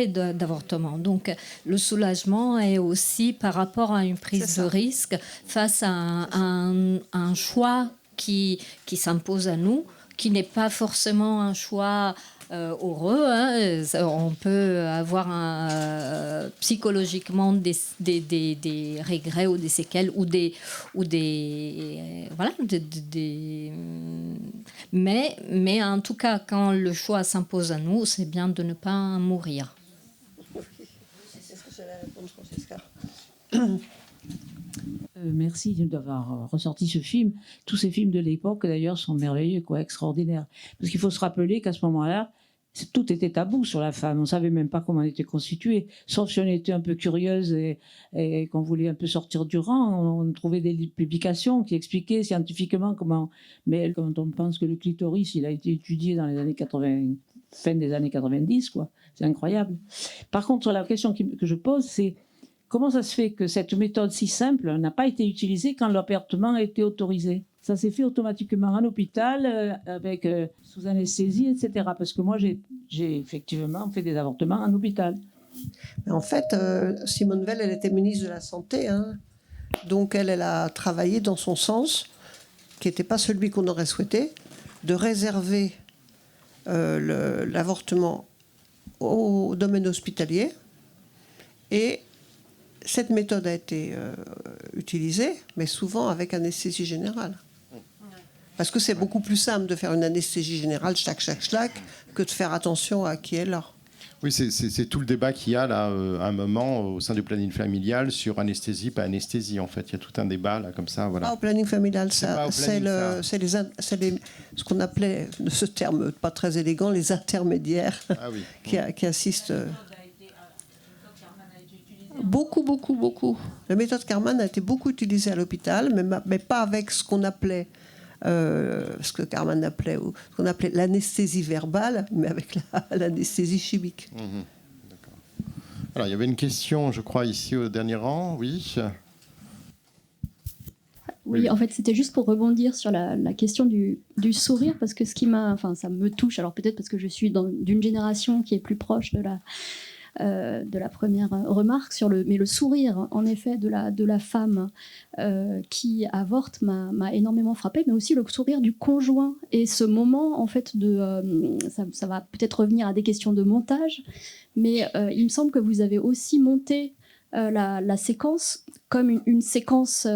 d'avortement. Donc, le soulagement est aussi par rapport à une prise de risque face à un choix qui s'impose à nous, qui n'est pas forcément un choix heureux. Hein. On peut avoir psychologiquement des regrets ou des séquelles mais en tout cas, quand le choix s'impose à nous, c'est bien de ne pas mourir. C'est ce que j'allais répondre, Francesca. Merci d'avoir ressorti ce film. Tous ces films de l'époque, d'ailleurs, sont merveilleux, extraordinaires. Parce qu'il faut se rappeler qu'à ce moment-là, tout était tabou sur la femme. On ne savait même pas comment elle était constituée. Sauf si on était un peu curieuse et qu'on voulait un peu sortir du rang. On trouvait des publications qui expliquaient scientifiquement comment... Mais quand on pense que le clitoris, il a été étudié dans les années 80, fin des années 90, c'est incroyable. Par contre, la question que je pose, c'est comment ça se fait que cette méthode si simple n'a pas été utilisée quand l'avortement a été autorisé? Ça s'est fait automatiquement en hôpital, sous anesthésie, etc. Parce que moi, j'ai effectivement fait des avortements en hôpital. Mais en fait, Simone Veil, elle était ministre de la Santé. Hein. Donc elle a travaillé dans son sens, qui n'était pas celui qu'on aurait souhaité, de réserver l'avortement au domaine hospitalier. Et cette méthode a été utilisée, mais souvent avec anesthésie générale. Parce que c'est beaucoup plus simple de faire une anesthésie générale, schlac, que de faire attention à qui est là. Oui, c'est tout le débat qu'il y a là, à un moment, au sein du planning familial, sur anesthésie, pas anesthésie, en fait. Il y a tout un débat, là, comme ça, voilà. Ah, au planning familial, C'est ce qu'on appelait, ce terme pas très élégant, les intermédiaires, Ah oui. qui assistent... Beaucoup. La méthode Karman a été beaucoup utilisée à l'hôpital, mais pas avec ce qu'on appelait... ce que Karman appelait, ou ce qu'on appelait l'anesthésie verbale, mais avec l'anesthésie chimique. D'accord. Alors, il y avait une question, je crois, ici au dernier rang, oui. Oui, en fait, c'était juste pour rebondir sur la question du sourire, parce que ça me touche, alors peut-être parce que je suis d'une génération qui est plus proche de la première remarque mais le sourire en effet de la femme qui avorte m'a énormément frappée, mais aussi le sourire du conjoint et ce moment en fait ça va peut-être revenir à des questions de montage, mais il me semble que vous avez aussi monté la séquence comme une séquence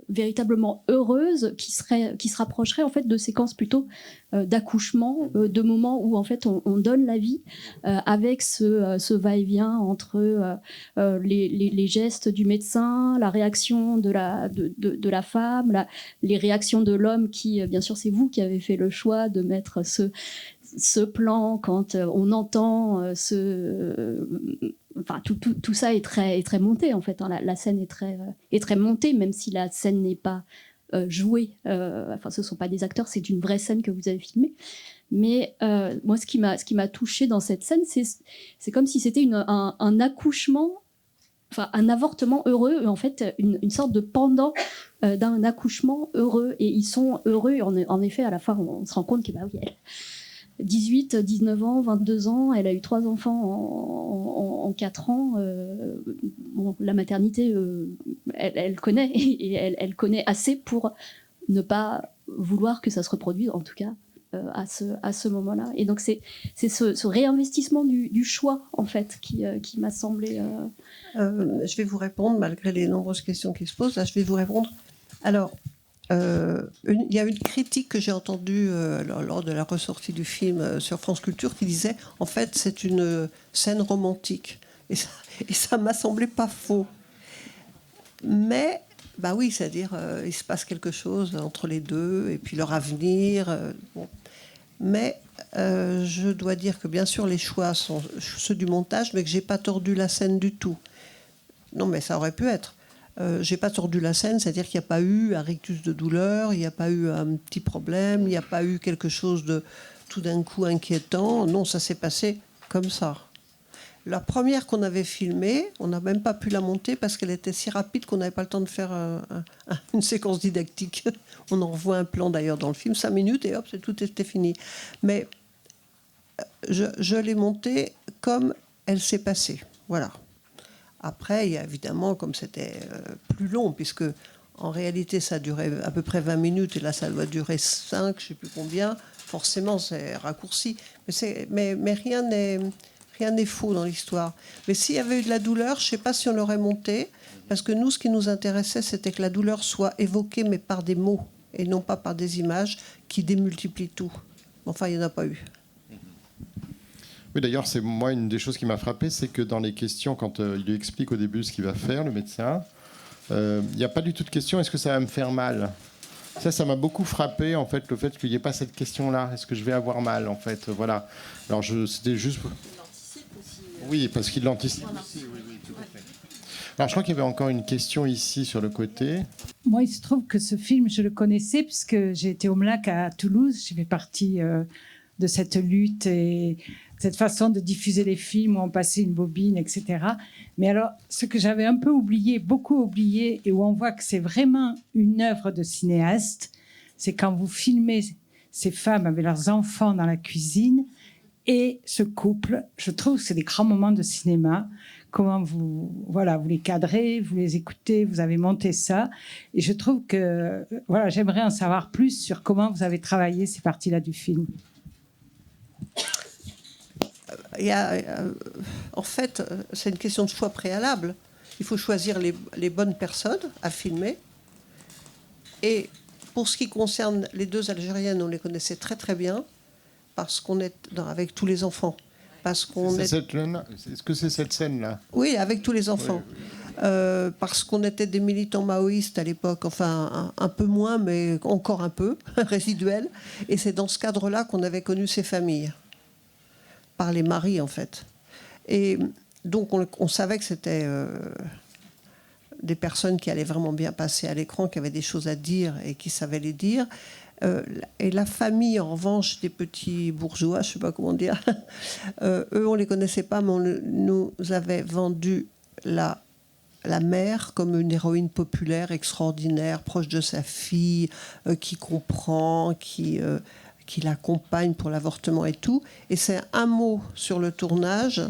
véritablement heureuse qui se rapprocherait en fait de séquences plutôt d'accouchement, de moments où en fait on donne la vie avec ce va-et-vient entre les gestes du médecin, la réaction de la femme, les réactions de l'homme qui, bien sûr c'est vous qui avez fait le choix de mettre ce plan quand on entend Enfin, tout ça est très monté en fait. Hein. La scène est très montée, même si la scène n'est pas jouée. Enfin, ce ne sont pas des acteurs, c'est une vraie scène que vous avez filmée. Mais moi, ce qui m'a touchée dans cette scène, c'est comme si c'était un accouchement, enfin un avortement heureux, en fait, une sorte de pendant d'un accouchement heureux. Et ils sont heureux. En effet, à la fin, on se rend compte que bah oui, 18, 19 ans, 22 ans, elle a eu 3 enfants en 4 ans. La maternité, elle connaît, et elle connaît assez pour ne pas vouloir que ça se reproduise, en tout cas à ce moment-là. Et donc c'est ce réinvestissement du choix, en fait, qui m'a semblé... Je vais vous répondre, malgré les nombreuses questions qui se posent. Là, je vais vous répondre. Alors... il y a une critique que j'ai entendue lors de la ressortie du film sur France Culture qui disait en fait c'est une scène romantique et ça m'a semblé pas faux, mais bah oui, c'est-à-dire il se passe quelque chose entre les deux et puis leur avenir, bon. Mais je dois dire que bien sûr les choix sont ceux du montage, mais que j'ai pas tordu la scène du tout. Non, mais ça aurait pu être. J'ai pas tordu la scène, c'est-à-dire qu'il n'y a pas eu un rictus de douleur, il n'y a pas eu un petit problème, il n'y a pas eu quelque chose de tout d'un coup inquiétant. Non, ça s'est passé comme ça. La première qu'on avait filmée, on n'a même pas pu la monter parce qu'elle était si rapide qu'on n'avait pas le temps de faire une séquence didactique. On en revoit un plan d'ailleurs dans le film, 5 minutes et hop, tout était fini. Mais je l'ai montée comme elle s'est passée. Voilà. Après, il y a évidemment, comme c'était plus long, puisque en réalité ça durait à peu près 20 minutes, et là ça doit durer 5, je ne sais plus combien, forcément c'est raccourci. Mais rien n'est faux dans l'histoire. Mais s'il y avait eu de la douleur, je ne sais pas si on l'aurait monté, parce que nous, ce qui nous intéressait, c'était que la douleur soit évoquée, mais par des mots, et non pas par des images qui démultiplient tout. Enfin, il n'y en a pas eu. Oui, d'ailleurs, c'est moi une des choses qui m'a frappé, c'est que dans les questions, quand il lui explique au début ce qu'il va faire, le médecin, il n'y a pas du tout de question, est-ce que ça va me faire mal ? Ça m'a beaucoup frappé, en fait, le fait qu'il n'y ait pas cette question-là. Est-ce que je vais avoir mal, en fait ? Voilà. Alors, c'était juste... Il l'anticipe aussi. Oui, parce qu'il l'anticipe aussi, oui, tout à fait. Alors, je crois qu'il y avait encore une question ici, sur le côté. Moi, il se trouve que ce film, je le connaissais, puisque j'ai été au MLAC à Toulouse. J'ai fait partie de cette lutte et cette façon de diffuser les films où on passait une bobine, etc. Mais alors, ce que j'avais un peu oublié, beaucoup oublié, et où on voit que c'est vraiment une œuvre de cinéaste, c'est quand vous filmez ces femmes avec leurs enfants dans la cuisine et ce couple. Je trouve que c'est des grands moments de cinéma comment vous les cadrez, vous les écoutez, vous avez monté ça. Et je trouve que j'aimerais en savoir plus sur comment vous avez travaillé ces parties-là du film. En fait, c'est une question de choix préalable. Il faut choisir les bonnes personnes à filmer. Et pour ce qui concerne les 2 Algériennes, on les connaissait très très bien parce qu'on est avec tous les enfants. Est-ce que c'est cette scène-là? Oui, avec tous les enfants. Oui. Parce qu'on était des militants maoïstes à l'époque, enfin un peu moins, mais encore un peu, résiduel. Et c'est dans ce cadre-là qu'on avait connu ces familles, par les maris en fait. Et donc on savait que c'était des personnes qui allaient vraiment bien passer à l'écran, qui avaient des choses à dire et qui savaient les dire. Et la famille, en revanche, des petits bourgeois, je ne sais pas comment dire, eux, on ne les connaissait pas, mais on nous avait vendu la mère comme une héroïne populaire, extraordinaire, proche de sa fille, qui comprend, qui l'accompagne pour l'avortement et tout. Et c'est un mot sur le tournage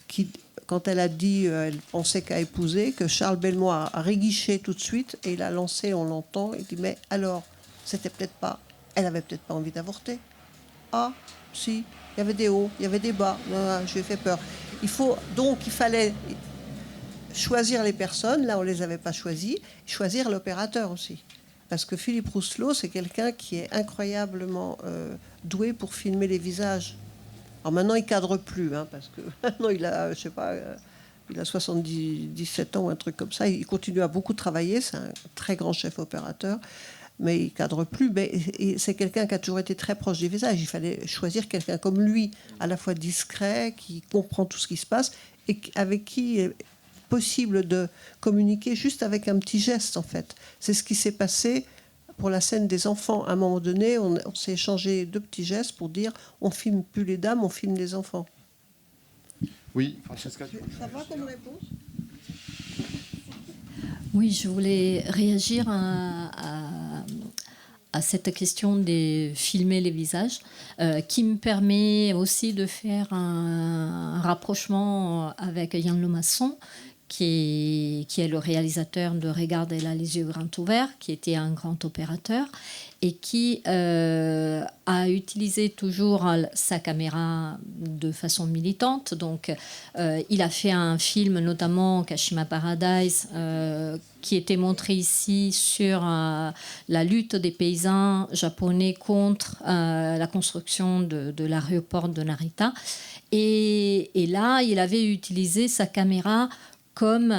qui... Quand elle a dit, elle pensait qu'à épouser, que Charles Bellemont a réguiché tout de suite et il a lancé, on l'entend, il dit mais alors, c'était peut-être pas, elle avait peut-être pas envie d'avorter. Ah, si, il y avait des hauts, il y avait des bas. Non, je lui ai fait peur. Il fallait choisir les personnes, là on les avait pas choisies, choisir l'opérateur aussi. Parce que Philippe Rousselot, c'est quelqu'un qui est incroyablement doué pour filmer les visages. Alors maintenant, il cadre plus, parce que maintenant, il a, je sais pas, il a 77 ans ou un truc comme ça. Il continue à beaucoup travailler. C'est un très grand chef opérateur, mais il cadre plus. Mais c'est quelqu'un qui a toujours été très proche des visages. Il fallait choisir quelqu'un comme lui, à la fois discret, qui comprend tout ce qui se passe et avec qui il est possible de communiquer juste avec un petit geste, en fait. C'est ce qui s'est passé pour la scène des enfants. À un moment donné, on s'est échangé 2 petits gestes pour dire on filme plus les dames, on filme les enfants. Oui, Francesca. Ça va comme réponse? Oui, je voulais réagir à cette question de filmer les visages, qui me permet aussi de faire un rapprochement avec Yann Lemasson, qui est le réalisateur de Regarde, elle a les yeux grands ouverts, qui était un grand opérateur et qui a utilisé toujours sa caméra de façon militante. Donc, il a fait un film, notamment Kashima Paradise, qui était montré ici sur la lutte des paysans japonais contre la construction de l'aéroport de Narita. Et là, il avait utilisé sa caméra comme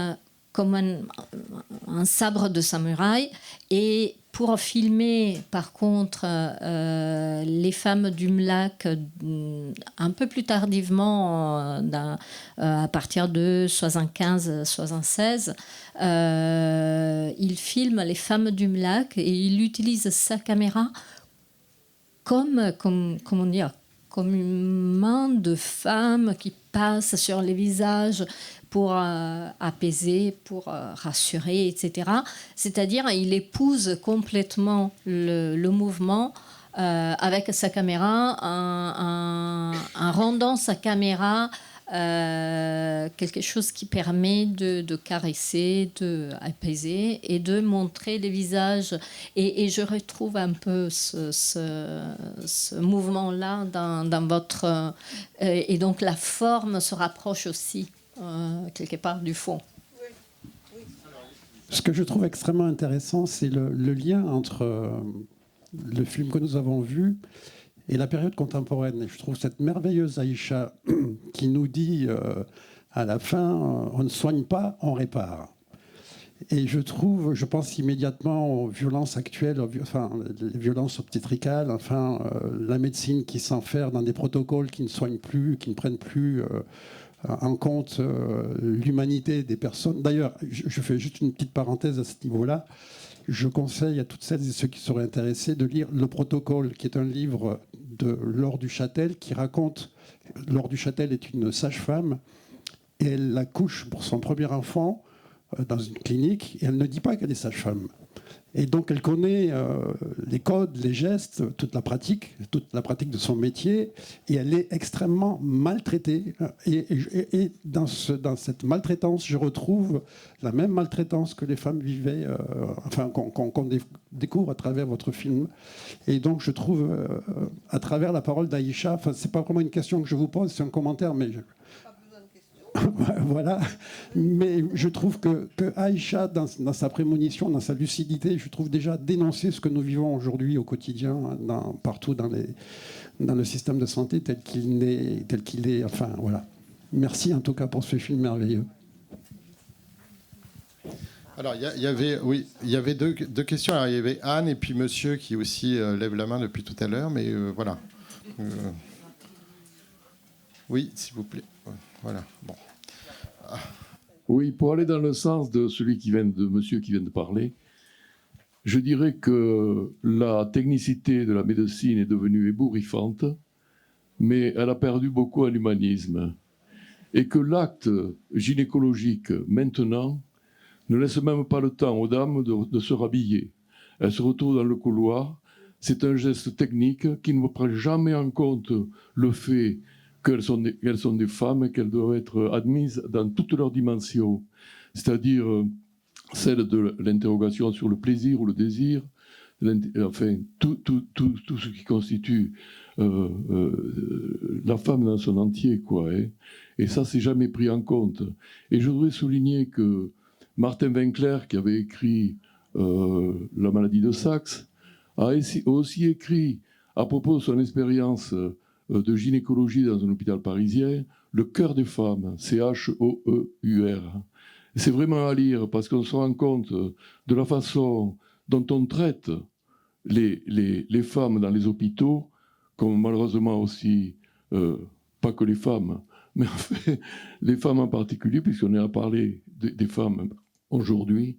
un sabre de samouraï. Et pour filmer, par contre, les femmes du Mlac un peu plus tardivement, à partir de 75-76, il filme les femmes du Mlac et il utilise sa caméra comme une main de femme qui passe sur les visages pour apaiser, pour rassurer, etc. C'est-à-dire, il épouse complètement le mouvement avec sa caméra, en rendant sa caméra quelque chose qui permet de caresser, d'apaiser et de montrer les visages. Et je retrouve un peu ce mouvement-là dans votre... et donc la forme se rapproche aussi quelque part du fond. Ce que je trouve extrêmement intéressant, c'est le lien entre le film que nous avons vu et la période contemporaine. Et je trouve cette merveilleuse Aïcha qui nous dit à la fin, on ne soigne pas, on répare. Et je pense immédiatement aux violences actuelles, les violences obstétricales, la médecine qui s'enferre dans des protocoles qui ne soignent plus, qui ne prennent plus en compte l'humanité des personnes. D'ailleurs, je fais juste une petite parenthèse à ce niveau-là. Je conseille à toutes celles et ceux qui seraient intéressés de lire Le Protocole, qui est un livre de Laure Duchâtel, qui raconte... Laure Duchâtel est une sage-femme et elle accouche pour son premier enfant dans une clinique et elle ne dit pas qu'elle est sage-femme. Et donc, elle connaît les codes, les gestes, toute la pratique de son métier. Et elle est extrêmement maltraitée. Et dans cette maltraitance, je retrouve la même maltraitance que les femmes vivaient, qu'on découvre à travers votre film. Et donc, je trouve, à travers la parole d'Aïcha, c'est pas vraiment une question que je vous pose, c'est un commentaire, mais... Voilà, mais je trouve que Aïcha, dans sa prémonition, dans sa lucidité, je trouve déjà dénoncer ce que nous vivons aujourd'hui au quotidien, partout dans le système de santé tel qu'il est. Enfin, voilà. Merci en tout cas pour ce film merveilleux. Alors, il y avait deux questions. Alors, il y avait Anne et puis Monsieur qui aussi lève la main depuis tout à l'heure, mais voilà. Oui, s'il vous plaît. Voilà. Bon. Oui, pour aller dans le sens de monsieur qui vient de parler, je dirais que la technicité de la médecine est devenue ébouriffante, mais elle a perdu beaucoup à l'humanisme. Et que l'acte gynécologique, maintenant, ne laisse même pas le temps aux dames de se rhabiller. Elles se retrouvent dans le couloir. C'est un geste technique qui ne prend jamais en compte le fait qu'elles sont des femmes et qu'elles doivent être admises dans toutes leurs dimensions, c'est-à-dire celle de l'interrogation sur le plaisir ou le désir, enfin, tout ce qui constitue la femme dans son entier, quoi. Hein. Et ça, c'est jamais pris en compte. Et je voudrais souligner que Martin Winkler, qui avait écrit La maladie de Saxe, a aussi écrit, à propos de son expérience de gynécologie dans un hôpital parisien, Le cœur des femmes, C-H-O-E-U-R. C'est vraiment à lire parce qu'on se rend compte de la façon dont on traite les femmes dans les hôpitaux, comme malheureusement aussi, pas que les femmes, mais en fait, les femmes en particulier, puisqu'on est à parler des femmes aujourd'hui.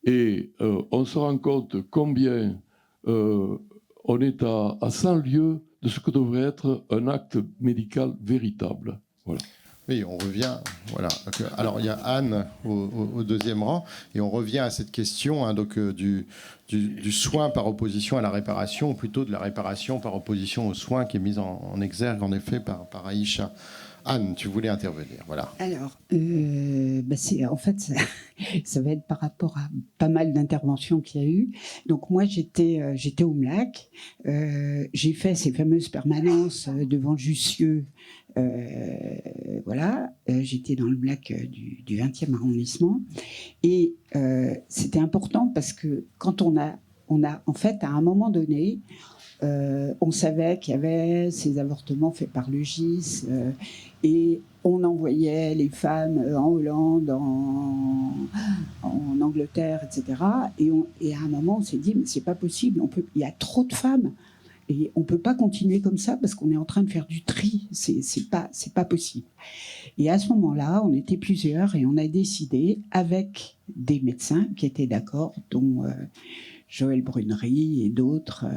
Et on se rend compte combien on est à 100 lieues de ce que devrait être un acte médical véritable. Voilà. Oui, on revient. Voilà. Alors, il y a Anne au deuxième rang, et on revient à cette question donc, du soin par opposition à la réparation, ou plutôt de la réparation par opposition au soin qui est mise en exergue, en effet, par Aïcha. Anne, tu voulais intervenir, voilà. Alors, en fait, ça va être par rapport à pas mal d'interventions qu'il y a eu. Donc moi, j'étais au MLAC. J'ai fait ces fameuses permanences devant Jussieu. Voilà, j'étais dans le MLAC du 20e arrondissement. Et c'était important parce que quand on a, en fait, à un moment donné, on savait qu'il y avait ces avortements faits par le GIS et on envoyait les femmes en Hollande, en Angleterre, etc. Et à un moment, on s'est dit, mais c'est pas possible, il y a trop de femmes et on peut pas continuer comme ça parce qu'on est en train de faire du tri, c'est pas possible. Et à ce moment-là, on était plusieurs et on a décidé, avec des médecins qui étaient d'accord, dont Joël Brunery et d'autres,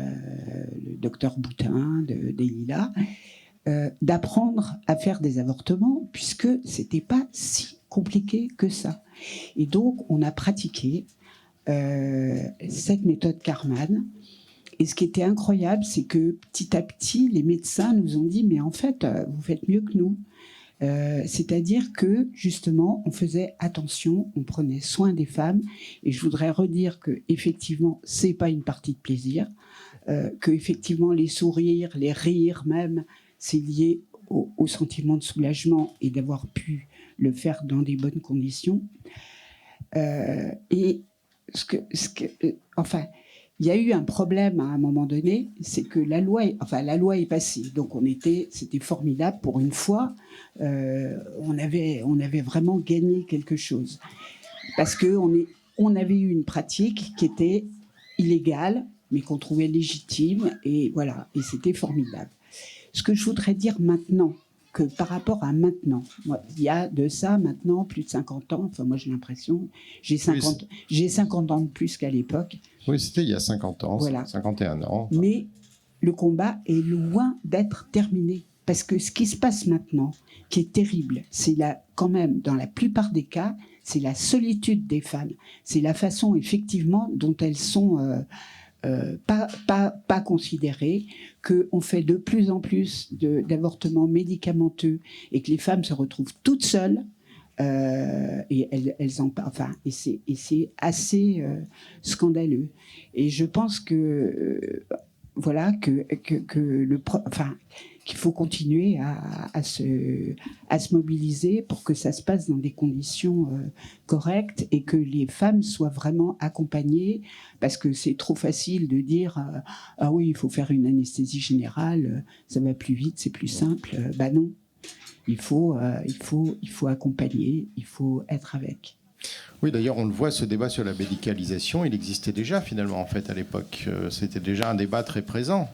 le docteur Boutin des Lilas, d'apprendre à faire des avortements, puisque c'était pas si compliqué que ça. Et donc, on a pratiqué cette méthode Karman. Et ce qui était incroyable, c'est que petit à petit, les médecins nous ont dit, mais en fait, vous faites mieux que nous. C'est-à-dire que justement, on faisait attention, on prenait soin des femmes, et je voudrais redire que effectivement, c'est pas une partie de plaisir, que effectivement les sourires, les rires même, c'est lié au sentiment de soulagement et d'avoir pu le faire dans des bonnes conditions. Et enfin, il y a eu un problème à un moment donné, c'est que la loi est passée. Donc c'était formidable pour une fois. On avait vraiment gagné quelque chose parce que on avait eu une pratique qui était illégale, mais qu'on trouvait légitime, et voilà, et c'était formidable. Ce que je voudrais dire maintenant, que par rapport à maintenant, il y a de ça maintenant plus de 50 ans, enfin moi j'ai l'impression, j'ai 50 ans de plus qu'à l'époque. Oui, c'était il y a 50 ans, voilà. 51 ans. Enfin. Mais le combat est loin d'être terminé. Parce que ce qui se passe maintenant, qui est terrible, c'est quand même, dans la plupart des cas, c'est la solitude des femmes. C'est la façon, effectivement, dont elles sont pas considérées, qu'on fait de plus en plus d'avortements médicamenteux et que les femmes se retrouvent toutes seules. Et elles en parlent, enfin, et c'est assez scandaleux. Et je pense que voilà qu'il faut continuer à se mobiliser pour que ça se passe dans des conditions correctes et que les femmes soient vraiment accompagnées, parce que c'est trop facile de dire ah oui, il faut faire une anesthésie générale, ça va plus vite, c'est plus simple. Bah non. Il faut accompagner, il faut être avec. Oui, d'ailleurs, on le voit, ce débat sur la médicalisation, il existait déjà finalement en fait à l'époque. C'était déjà un débat très présent.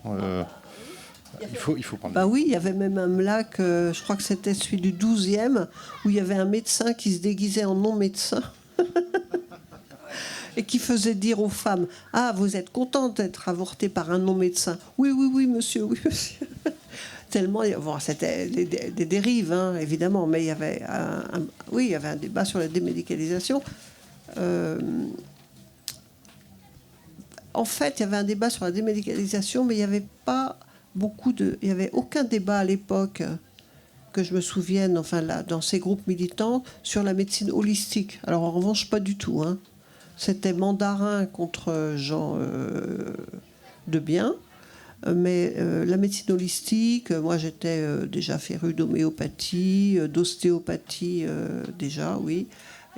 Il faut prendre. Bah oui, il y avait même un MLAC, je crois que c'était celui du 12e, où il y avait un médecin qui se déguisait en non-médecin et qui faisait dire aux femmes « Ah, vous êtes contente d'être avortée par un non-médecin ?»« Oui, oui, oui, monsieur, oui, monsieur. » Tellement, bon, c'était des dérives, hein, évidemment, mais il y avait il y avait un débat sur la démédicalisation. En fait, il y avait un débat sur la démédicalisation, mais il n'y avait pas il n'y avait aucun débat à l'époque que je me souvienne, enfin là, dans ces groupes militants, sur la médecine holistique. Alors en revanche, pas du tout. Hein. C'était Mandarin contre Jean de Bien. Mais la médecine holistique, moi j'étais déjà férue d'homéopathie, d'ostéopathie déjà, oui,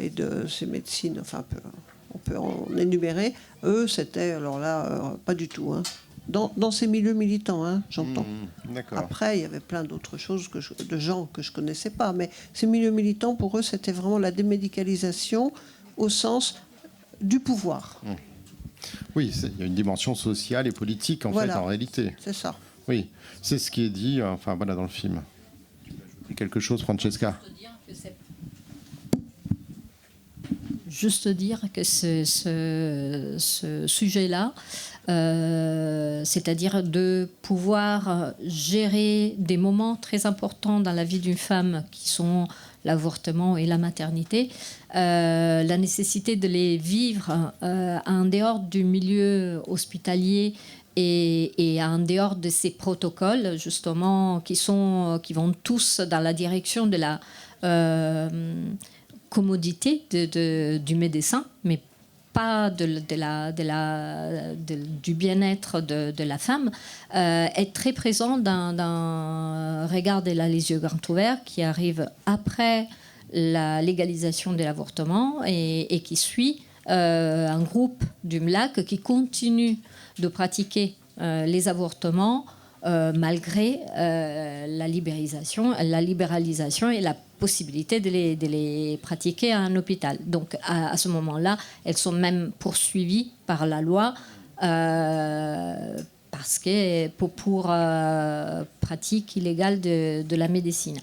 et de ces médecines, enfin on peut en énumérer. Eux, c'était, alors là, pas du tout, hein. Dans ces milieux militants, hein, j'entends. Après, il y avait plein d'autres choses, de gens que je ne connaissais pas, mais ces milieux militants, pour eux, c'était vraiment la démédicalisation au sens du pouvoir. Oui, il y a une dimension sociale et politique en fait, en réalité. C'est ça. Oui, c'est ce qui est dit, enfin voilà, dans le film. Quelque chose, Francesca? Juste dire que ce sujet-là, c'est-à-dire de pouvoir gérer des moments très importants dans la vie d'une femme qui sont l'avortement et la maternité, la nécessité de les vivre en dehors du milieu hospitalier et en dehors de ces protocoles justement qui vont tous dans la direction de la commodité du médecin, mais pas du bien-être de la femme, est très présent dans Regardez là les yeux grands ouverts, qui arrive après la légalisation de l'avortement et qui suit un groupe du MLAC qui continue de pratiquer les avortements malgré la libéralisation et la possibilité de les pratiquer à un hôpital. Donc à ce moment-là, elles sont même poursuivies par la loi parce que pour pratique illégale de la médecine.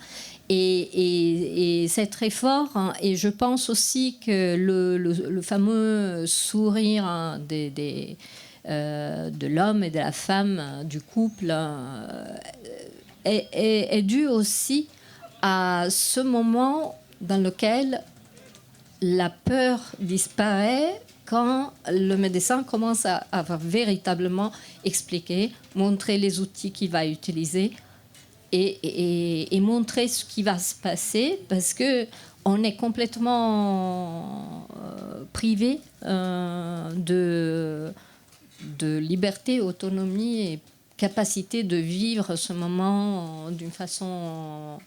Et c'est très fort, hein, et je pense aussi que le fameux sourire de l'homme et de la femme, du couple, est dû aussi à ce moment dans lequel la peur disparaît quand le médecin commence à véritablement expliquer, montrer les outils qu'il va utiliser et montrer ce qui va se passer, parce qu'on est complètement privé de liberté, autonomie et capacité de vivre ce moment d'une façon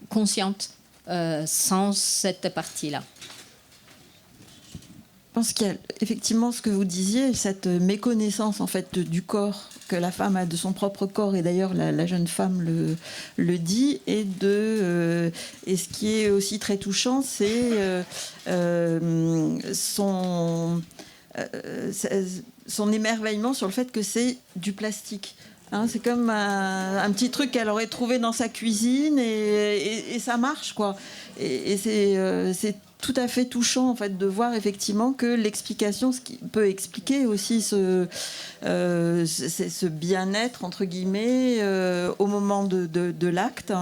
consciente, sans cette partie-là. Je pense qu'il y a effectivement ce que vous disiez, cette méconnaissance en fait du corps que la femme a de son propre corps, et d'ailleurs la jeune femme le dit, et ce qui est aussi très touchant, c'est son émerveillement sur le fait que c'est du plastique. Hein, c'est comme un petit truc qu'elle aurait trouvé dans sa cuisine et ça marche, quoi. Et c'est tout à fait touchant en fait de voir effectivement que l'explication, ce qui peut expliquer aussi ce bien-être entre guillemets au moment de l'acte,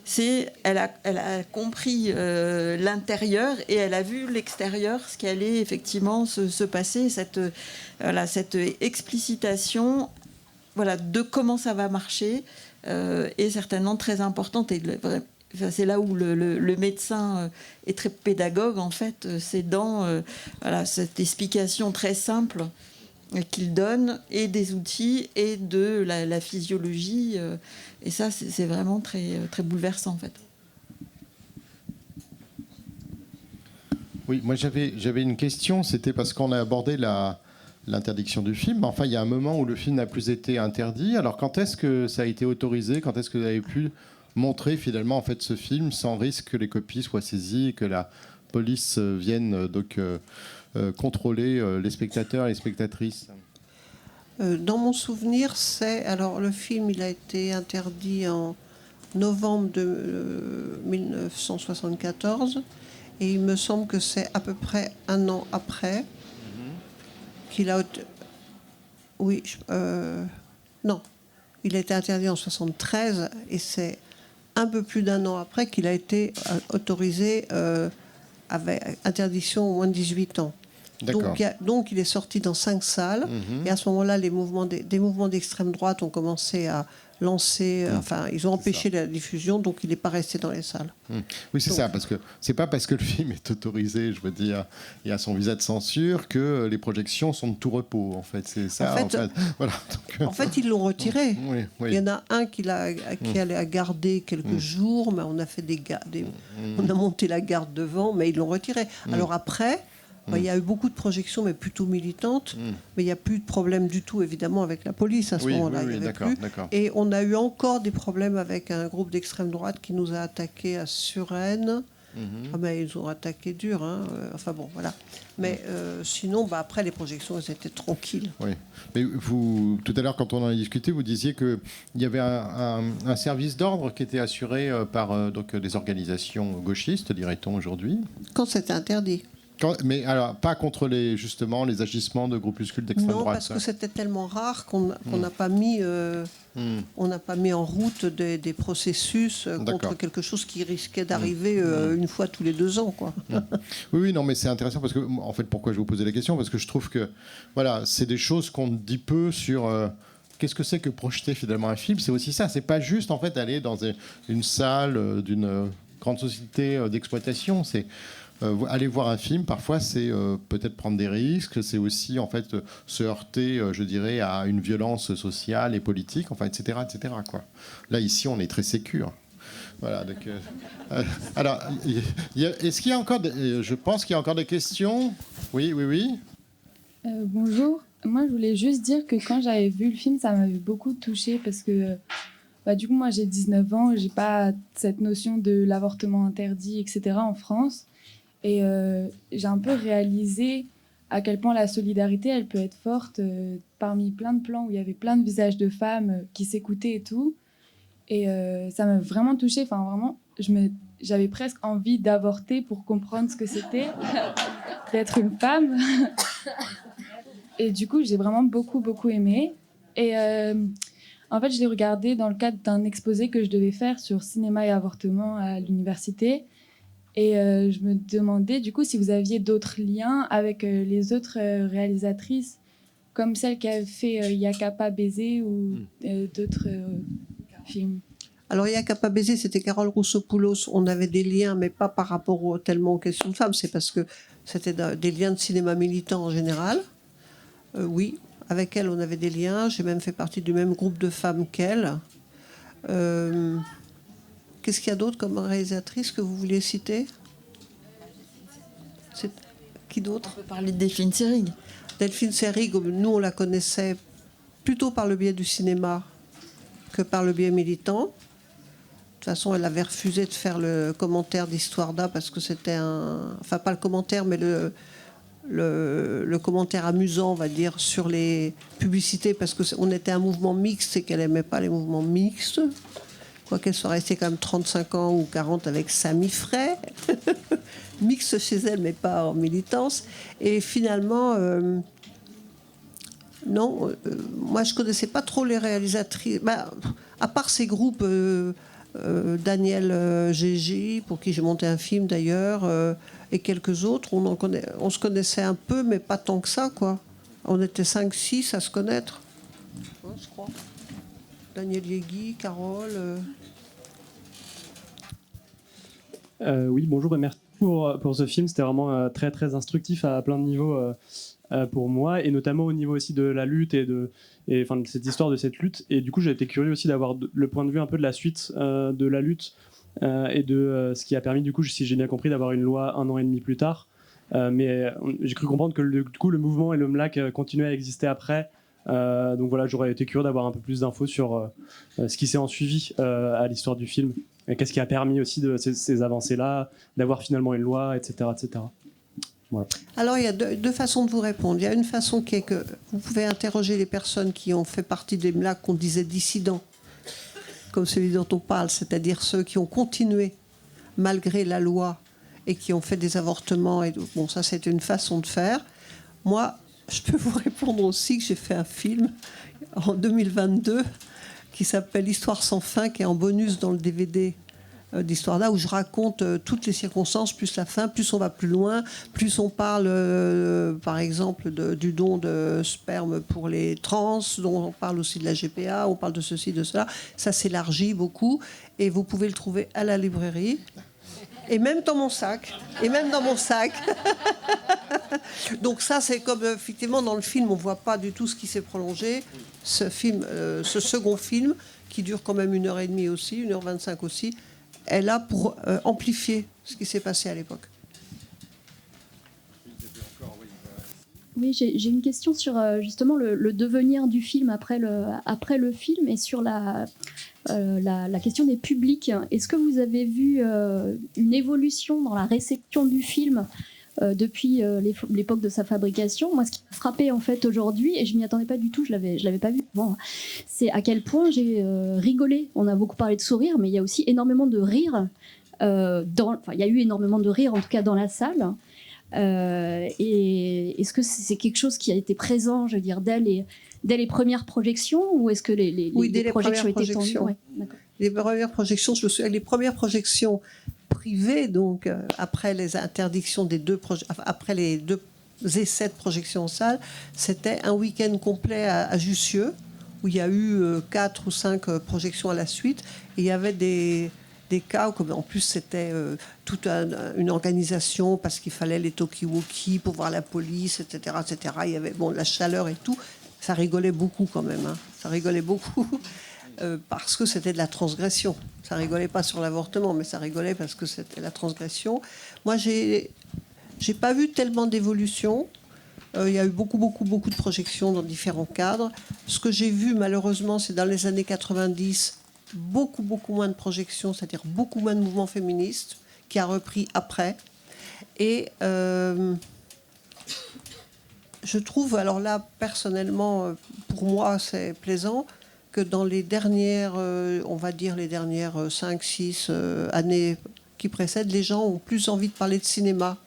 c'est elle a compris l'intérieur et elle a vu l'extérieur, ce qui allait effectivement se passer, cette explicitation de comment ça va marcher est certainement très importante et c'est là où le médecin est très pédagogue en fait, c'est dans cette explication très simple qu'il donne et des outils et de la physiologie et ça c'est vraiment très, très bouleversant en fait. Oui, moi j'avais une question, c'était parce qu'on a abordé l'interdiction du film. Enfin, il y a un moment où le film n'a plus été interdit. Alors quand est-ce que ça a été autorisé? Quand est-ce que vous avez pu montrer finalement en fait ce film sans risque que les copies soient saisies, que la police vienne contrôler les spectateurs et les spectatrices? Dans mon souvenir, le film il a été interdit en novembre de 1974 et il me semble que c'est à peu près un an après qu'il a... non, il a été interdit en 73 et c'est un peu plus d'un an après qu'il a été autorisé avec interdiction au moins de 18 ans. Donc il est sorti dans 5 salles et à ce moment-là des mouvements d'extrême droite ont commencé à lancer, ils ont empêché la diffusion, donc il n'est pas resté dans les salles. Oui, c'est ça, parce que c'est pas parce que le film est autorisé, je veux dire, et a son visa de censure que les projections sont de tout repos, en fait. C'est ça, en fait, ils l'ont retiré. Oui. Il y en a un qui allait garder quelques jours, mais on a fait on a monté la garde devant, mais ils l'ont retiré. Alors après... il y a eu beaucoup de projections, mais plutôt militantes. Mais il n'y a plus de problème du tout, évidemment, avec la police à ce moment-là. Il y avait plus. Et on a eu encore des problèmes avec un groupe d'extrême droite qui nous a attaqués à Suresnes. Ils ont attaqué dur. Voilà. Mais sinon, après, les projections, elles étaient tranquilles. Oui. Mais vous, tout à l'heure, quand on en a discuté, vous disiez qu'il y avait un service d'ordre qui était assuré par des organisations gauchistes, dirait-on aujourd'hui. Quand c'était interdit. Mais alors, pas contre les agissements de groupuscules d'extrême droite. Non, parce que c'était tellement rare qu'on n'a pas mis, on n'a pas mis en route des processus contre quelque chose qui risquait d'arriver une fois tous les 2 ans, quoi. Oui, non, mais c'est intéressant parce que, en fait, pourquoi je vous posais la question, parce que je trouve que, c'est des choses qu'on dit peu sur. Qu'est-ce que c'est que projeter finalement un film? C'est aussi ça. C'est pas juste en fait aller dans une salle d'une grande société d'exploitation. C'est aller voir un film, parfois, c'est peut-être prendre des risques, c'est aussi en fait se heurter, je dirais, à une violence sociale et politique, etc., quoi. Là, ici, on est très sécure. Voilà. Donc, alors, est-ce qu'il y a encore, je pense qu'il y a encore des questions. Oui. Bonjour. Moi, je voulais juste dire que quand j'avais vu le film, ça m'avait beaucoup touchée parce que, du coup, moi, j'ai 19 ans, j'ai pas cette notion de l'avortement interdit, etc. en France. Et j'ai un peu réalisé à quel point la solidarité, elle peut être forte parmi plein de plans où il y avait plein de visages de femmes qui s'écoutaient et tout. Et ça m'a vraiment touchée. Enfin, vraiment, j'avais presque envie d'avorter pour comprendre ce que c'était d'être une femme. Et du coup, j'ai vraiment beaucoup, beaucoup aimé. Et en fait, je l'ai regardé dans le cadre d'un exposé que je devais faire sur cinéma et avortement à l'université. Et je me demandais du coup si vous aviez d'autres liens avec les autres réalisatrices, comme celle qui a fait Yakapa Baiser ou d'autres films. Alors Yakapa Baiser, c'était Carole Roussopoulos. On avait des liens, mais pas par rapport tellement aux questions de femmes. C'est parce que c'était des liens de cinéma militant en général. Oui, avec elle, on avait des liens. J'ai même fait partie du même groupe de femmes qu'elle. Qu'est-ce qu'il y a d'autre comme réalisatrice que vous vouliez citer? Qui d'autre? On peut parler de Delphine Seyrig. Delphine Seyrig, nous on la connaissait plutôt par le biais du cinéma que par le biais militant. De toute façon, elle avait refusé de faire le commentaire d'Histoire d'A parce que c'était enfin pas le commentaire, mais le commentaire amusant, on va dire, sur les publicités, parce qu'on était un mouvement mixte et qu'elle n'aimait pas les mouvements mixtes. Quoiqu'elle soit restée quand même 35 ans ou 40 avec Sami Frey, mixte chez elle, mais pas en militance. Et finalement, non, moi je connaissais pas trop les réalisatrices. Bah, à part ces groupes, Daniel Gégé, pour qui j'ai monté un film d'ailleurs, et quelques autres, on se connaissait un peu, mais pas tant que ça, quoi. On était 5-6 à se connaître, je crois. Daniel Yegui, Carole. Oui, bonjour et merci pour ce film. C'était vraiment très très instructif à plein de niveaux pour moi, et notamment au niveau aussi de la lutte et de cette histoire de cette lutte. Et du coup, j'ai été curieux aussi d'avoir le point de vue un peu de la suite de la lutte et de ce qui a permis, du coup, si j'ai bien compris, d'avoir une loi 1 an et demi plus tard. Mais j'ai cru comprendre que du coup, le mouvement et le MLAC continuaient à exister après. Donc voilà, j'aurais été curieux d'avoir un peu plus d'infos sur ce qui s'est en suivi à l'histoire du film. Et qu'est-ce qui a permis aussi de ces avancées-là, d'avoir finalement une loi, etc. etc. Voilà. Alors, il y a deux façons de vous répondre. Il y a une façon qui est que vous pouvez interroger les personnes qui ont fait partie des MLAC qu'on disait dissidents, comme celui dont on parle, c'est-à-dire ceux qui ont continué malgré la loi et qui ont fait des avortements. Et bon, ça, c'est une façon de faire. Moi, je peux vous répondre aussi que j'ai fait un film en 2022 qui s'appelle Histoire sans fin, qui est en bonus dans le DVD d'Histoire là, où je raconte toutes les circonstances, plus la fin, plus on va plus loin, plus on parle, par exemple, du don de sperme pour les trans, dont on parle aussi de la GPA, on parle de ceci, de cela. Ça s'élargit beaucoup, et vous pouvez le trouver à la librairie. Et même dans mon sac. Donc ça, c'est comme, effectivement, dans le film, on ne voit pas du tout ce qui s'est prolongé. Ce second film, qui dure quand même 1h30 aussi, 1h25 aussi, est là pour amplifier ce qui s'est passé à l'époque. Oui, j'ai une question sur justement le devenir du film après le film, et sur la question des publics. Est-ce que vous avez vu une évolution dans la réception du film depuis l'époque de sa fabrication? Moi, ce qui m'a frappé en fait aujourd'hui, et je m'y attendais pas du tout, je l'avais pas vu avant, c'est à quel point j'ai rigolé. On a beaucoup parlé de sourire, mais il y a aussi énormément de rire. Il y a eu énormément de rire, en tout cas dans la salle. Et est-ce que c'est quelque chose qui a été présent, je veux dire, dès les premières projections, ou est-ce que les projections étaient tendues? Ouais, les premières projections, je me souviens, les premières projections privées, donc après les interdictions après les 2 essais de projection en salle, c'était un week-end complet à Jussieu, où il y a eu 4 ou 5 projections à la suite, et il y avait des cas où, en plus, c'était toute une organisation, parce qu'il fallait les talkie-walkie pour voir la police, etc., etc. Il y avait la chaleur et tout. Ça rigolait beaucoup quand même. Hein. Ça rigolait beaucoup parce que c'était de la transgression. Ça rigolait pas sur l'avortement, mais ça rigolait parce que c'était la transgression. Moi, j'ai pas vu tellement d'évolution. Il y a eu beaucoup de projections dans différents cadres. Ce que j'ai vu, malheureusement, c'est dans les années 90, beaucoup moins de projections, c'est-à-dire beaucoup moins de mouvements féministes, qui a repris après. Et je trouve, alors là, personnellement, pour moi, c'est plaisant, que dans les dernières, on va dire les dernières 5-6 années qui précèdent, les gens ont plus envie de parler de cinéma.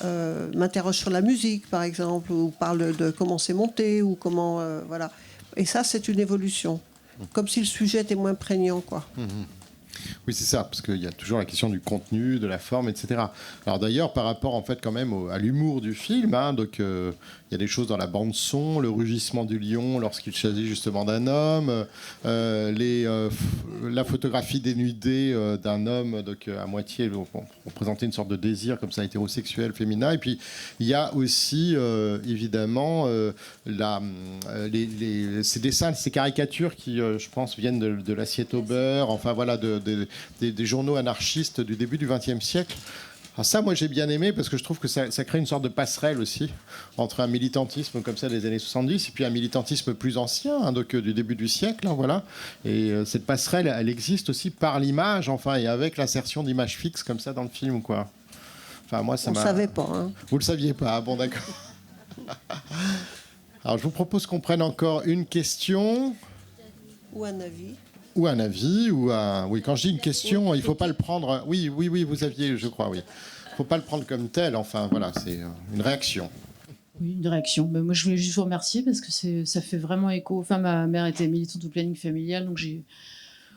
M'interroge sur la musique, par exemple, ou parle de comment c'est monté, ou comment... voilà. Et ça, c'est une évolution. Comme si le sujet était moins prégnant, quoi. Oui, c'est ça, parce qu'il y a toujours la question du contenu, de la forme, etc. Alors d'ailleurs, par rapport en fait quand même à l'humour du film, hein, donc il y a des choses dans la bande son, le rugissement du lion lorsqu'il s'agit justement d'un homme, la photographie dénudée d'un homme, donc à moitié représentait une sorte de désir comme ça hétérosexuel, féminin. Et puis il y a aussi évidemment ces dessins, ces caricatures qui, je pense, viennent de l'assiette au beurre, enfin voilà, des journaux anarchistes du début du XXe siècle. Alors ça, moi, j'ai bien aimé parce que je trouve que ça crée une sorte de passerelle aussi entre un militantisme comme ça des années 70 et puis un militantisme plus ancien, hein, donc du début du siècle, hein, voilà. Et cette passerelle, elle existe aussi par l'image, enfin, et avec l'insertion d'images fixes comme ça dans le film, quoi. Enfin, moi, ça m'a... On ne savait pas. Hein. Vous le saviez pas, bon, d'accord. Alors, je vous propose qu'on prenne encore une question. Ou un avis. Ou un avis, ou un... Oui, quand je dis une question, il ne faut pas le prendre... Oui, vous aviez, je crois, oui. faut pas le prendre comme tel. Enfin, voilà, c'est une réaction. Oui, une réaction. Mais moi, je voulais juste vous remercier parce que ça fait vraiment écho. Enfin, ma mère était militante au planning familial, donc j'ai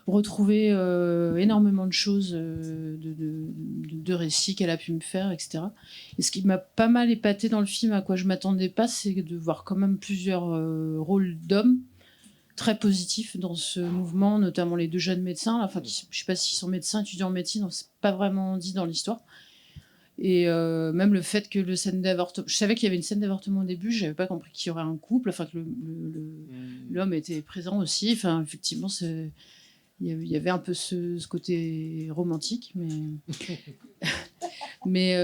retrouvé énormément de choses, de récits qu'elle a pu me faire, etc. Et ce qui m'a pas mal épaté dans le film, à quoi je m'attendais pas, c'est de voir quand même plusieurs rôles d'hommes très positifs dans ce mouvement, notamment les deux jeunes médecins. Enfin, je sais pas s'ils sont médecins, étudiants en médecine, c'est pas vraiment dit dans l'histoire. Et même le fait que le scène d'avortement... Je savais qu'il y avait une scène d'avortement au début, je n'avais pas compris qu'il y aurait un couple, enfin que l'homme était présent aussi. Enfin, effectivement, il y avait un peu ce côté romantique. Mais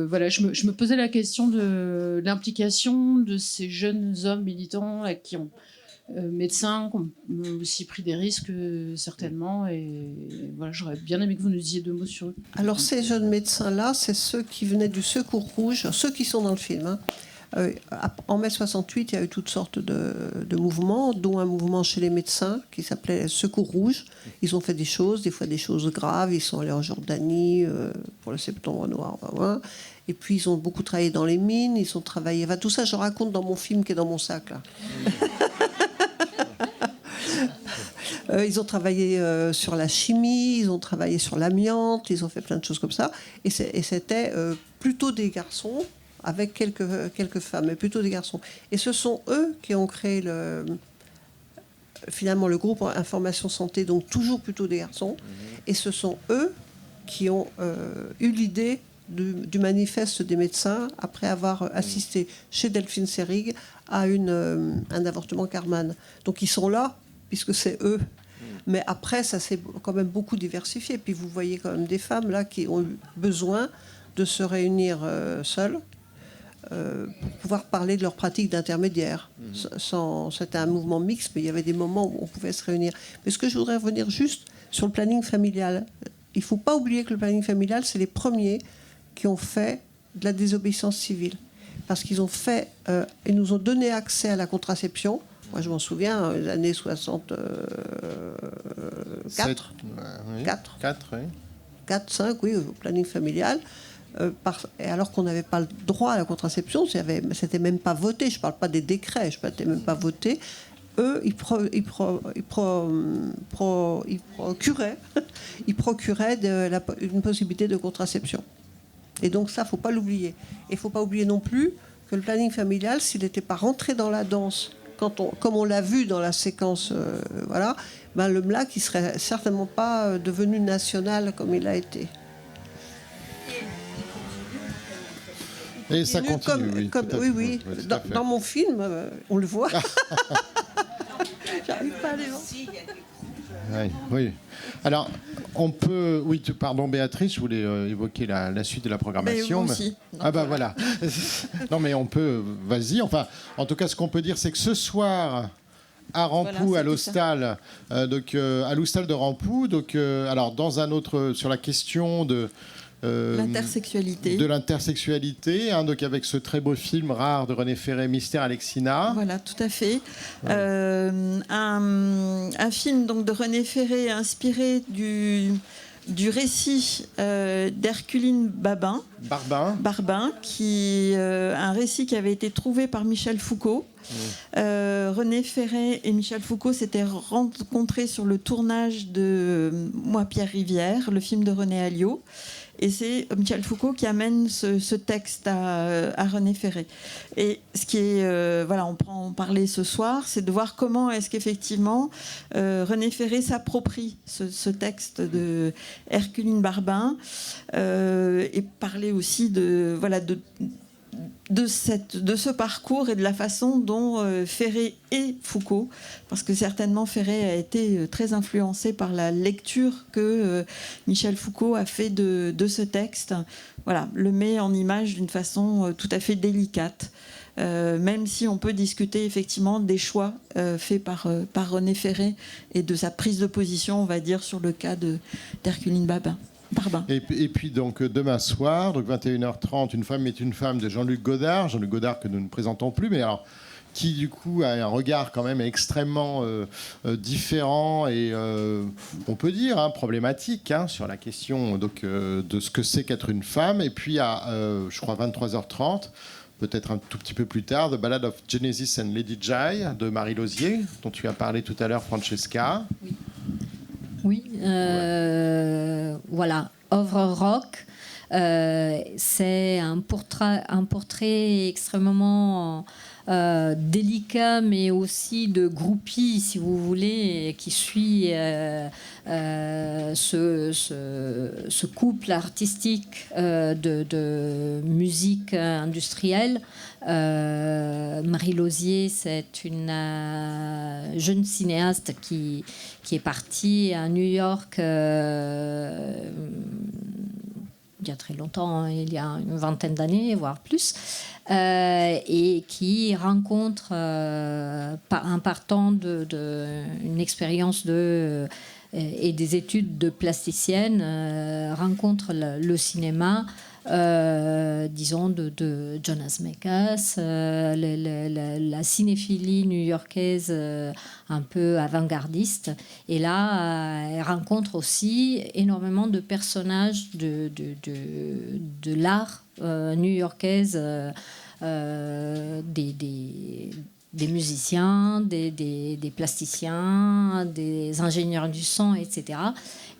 voilà, je me posais la question de l'implication de ces jeunes hommes militants là, qui ont... médecins qui ont aussi pris des risques certainement, et voilà, j'aurais bien aimé que vous nous disiez 2 mots sur eux. Alors ces jeunes médecins-là, c'est ceux qui venaient du Secours Rouge, ceux qui sont dans le film. Hein. En mai 68, il y a eu toutes sortes de mouvements, dont un mouvement chez les médecins qui s'appelait Secours Rouge. Ils ont fait des choses, des fois des choses graves. Ils sont allés en Jordanie pour le Septembre Noir. Et puis ils ont beaucoup travaillé dans les mines, ils ont travaillé... Enfin, tout ça, je raconte dans mon film qui est dans mon sac, là. Ils ont travaillé sur la chimie, ils ont travaillé sur l'amiante, ils ont fait plein de choses comme ça. Et c'était plutôt des garçons, avec quelques femmes, mais plutôt des garçons. Et ce sont eux qui ont créé finalement le groupe Information Santé, donc toujours plutôt des garçons. Et ce sont eux qui ont eu l'idée du manifeste des médecins après avoir assisté chez Delphine Seyrig à un avortement Carman. Donc ils sont là puisque c'est eux. Mais après, ça s'est quand même beaucoup diversifié. Puis vous voyez quand même des femmes là qui ont eu besoin de se réunir seules pour pouvoir parler de leur pratique d'intermédiaire. C'était un mouvement mixte, mais il y avait des moments où on pouvait se réunir. Mais ce que je voudrais revenir juste sur le planning familial. Il ne faut pas oublier que le planning familial, c'est les premiers qui ont fait de la désobéissance civile. Parce qu'ils ont fait, ils nous ont donné accès à la contraception. Moi, je m'en souviens, les années 64. 4, 5, oui, au planning familial. Et alors qu'on n'avait pas le droit à la contraception, c'était même pas voté. Je ne parle pas des décrets, c'était même pas voté. Eux, ils procuraient une possibilité de contraception. Et donc ça, il ne faut pas l'oublier. Et il ne faut pas oublier non plus que le planning familial, s'il n'était pas rentré dans la danse, comme on l'a vu dans la séquence, le MLAC, il ne serait certainement pas devenu national comme il a été. Et ça continue, oui. Dans mon film, on le voit. J'arrive pas à les voir. Oui. Alors, on peut... Oui, pardon Béatrice, je voulais évoquer la suite de la programmation. Mais aussi. Ah bah voilà. Non mais on peut... Vas-y. Enfin, en tout cas, ce qu'on peut dire, c'est que ce soir... à Rampoux, à l'hostal, à l'hostal de Rampoux. Donc, alors, dans un autre... Sur la question de... l'intersexualité. De l'intersexualité, donc avec ce très beau film rare de René Ferré, Mystère Alexina. Voilà, tout à fait. Un film donc, de René Ferré inspiré du récit d'Herculine Barbin, un récit qui avait été trouvé par Michel Foucault. René Ferré et Michel Foucault s'étaient rencontrés sur le tournage de Moi, Pierre Rivière, le film de René Alliot. Et c'est Michel Foucault qui amène ce texte à René Ferré. Et ce qui est, on peut en parler ce soir, c'est de voir comment est-ce qu'effectivement René Ferré s'approprie ce texte de Herculine Barbin et parler aussi de ce parcours et de la façon dont Ferré et Foucault, parce que certainement Ferré a été très influencé par la lecture que Michel Foucault a fait de ce texte, le met en image d'une façon tout à fait délicate, même si on peut discuter effectivement des choix faits par René Ferré et de sa prise de position, on va dire, sur le cas d'Herculine Barbin. Et puis donc demain soir, donc 21h30, Une femme est une femme de Jean-Luc Godard que nous ne présentons plus, mais alors qui du coup a un regard quand même extrêmement différent et on peut dire problématique sur la question donc, de ce que c'est qu'être une femme. Et puis à, je crois, 23h30, peut-être un tout petit peu plus tard, The Ballad of Genesis and Lady Jai de Marie Lausier, dont tu as parlé tout à l'heure, Francesca. Oui, voilà, œuvre rock. C'est un portrait extrêmement délicat, mais aussi de groupie, si vous voulez, qui suit ce couple artistique de musique industrielle. Marie Lausier, c'est une jeune cinéaste qui est partie à New York il y a très longtemps, il y a une vingtaine d'années, voire plus, et qui rencontre, en partant d'une expérience et des études de plasticienne, rencontre le cinéma, disons, de Jonas Mekas, la cinéphilie new-yorkaise un peu avant-gardiste. Et là, elle rencontre aussi énormément de personnages de l'art new-yorkaise, des musiciens, des plasticiens, des ingénieurs du son, etc.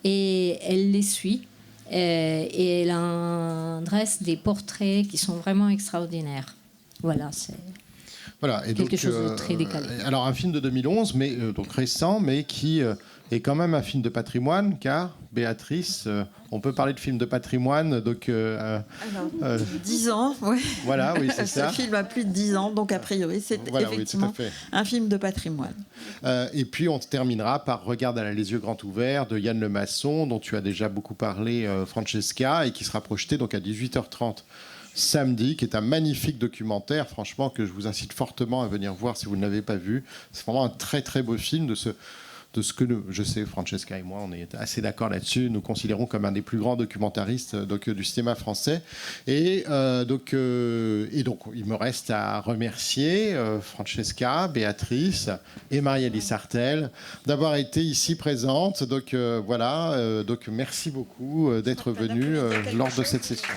Et elle les suit. Et elle en dresse des portraits qui sont vraiment extraordinaires. Voilà, c'est et quelque chose de très décalé. Alors un film de 2011, mais donc récent, mais qui est quand même un film de patrimoine, car Béatrice, on peut parler de film de patrimoine, donc... 10 ans, oui. Voilà, oui, c'est ça. Ce film a plus de 10 ans, donc a priori, c'est effectivement un film de patrimoine. Et puis on terminera par Regarde à les yeux grands ouverts de Yann Lemasson, dont tu as déjà beaucoup parlé, Francesca, et qui sera projeté donc à 18h30 samedi, qui est un magnifique documentaire, franchement, que je vous incite fortement à venir voir si vous ne l'avez pas vu. C'est vraiment un très très beau film de ce que je sais, Francesca et moi, on est assez d'accord là-dessus. Nous considérons comme un des plus grands documentaristes du cinéma français. Et donc, il me reste à remercier Francesca, Béatrice et Marie-Alice Sartel d'avoir été ici présentes. Donc voilà, donc merci beaucoup d'être venus lors de cette session.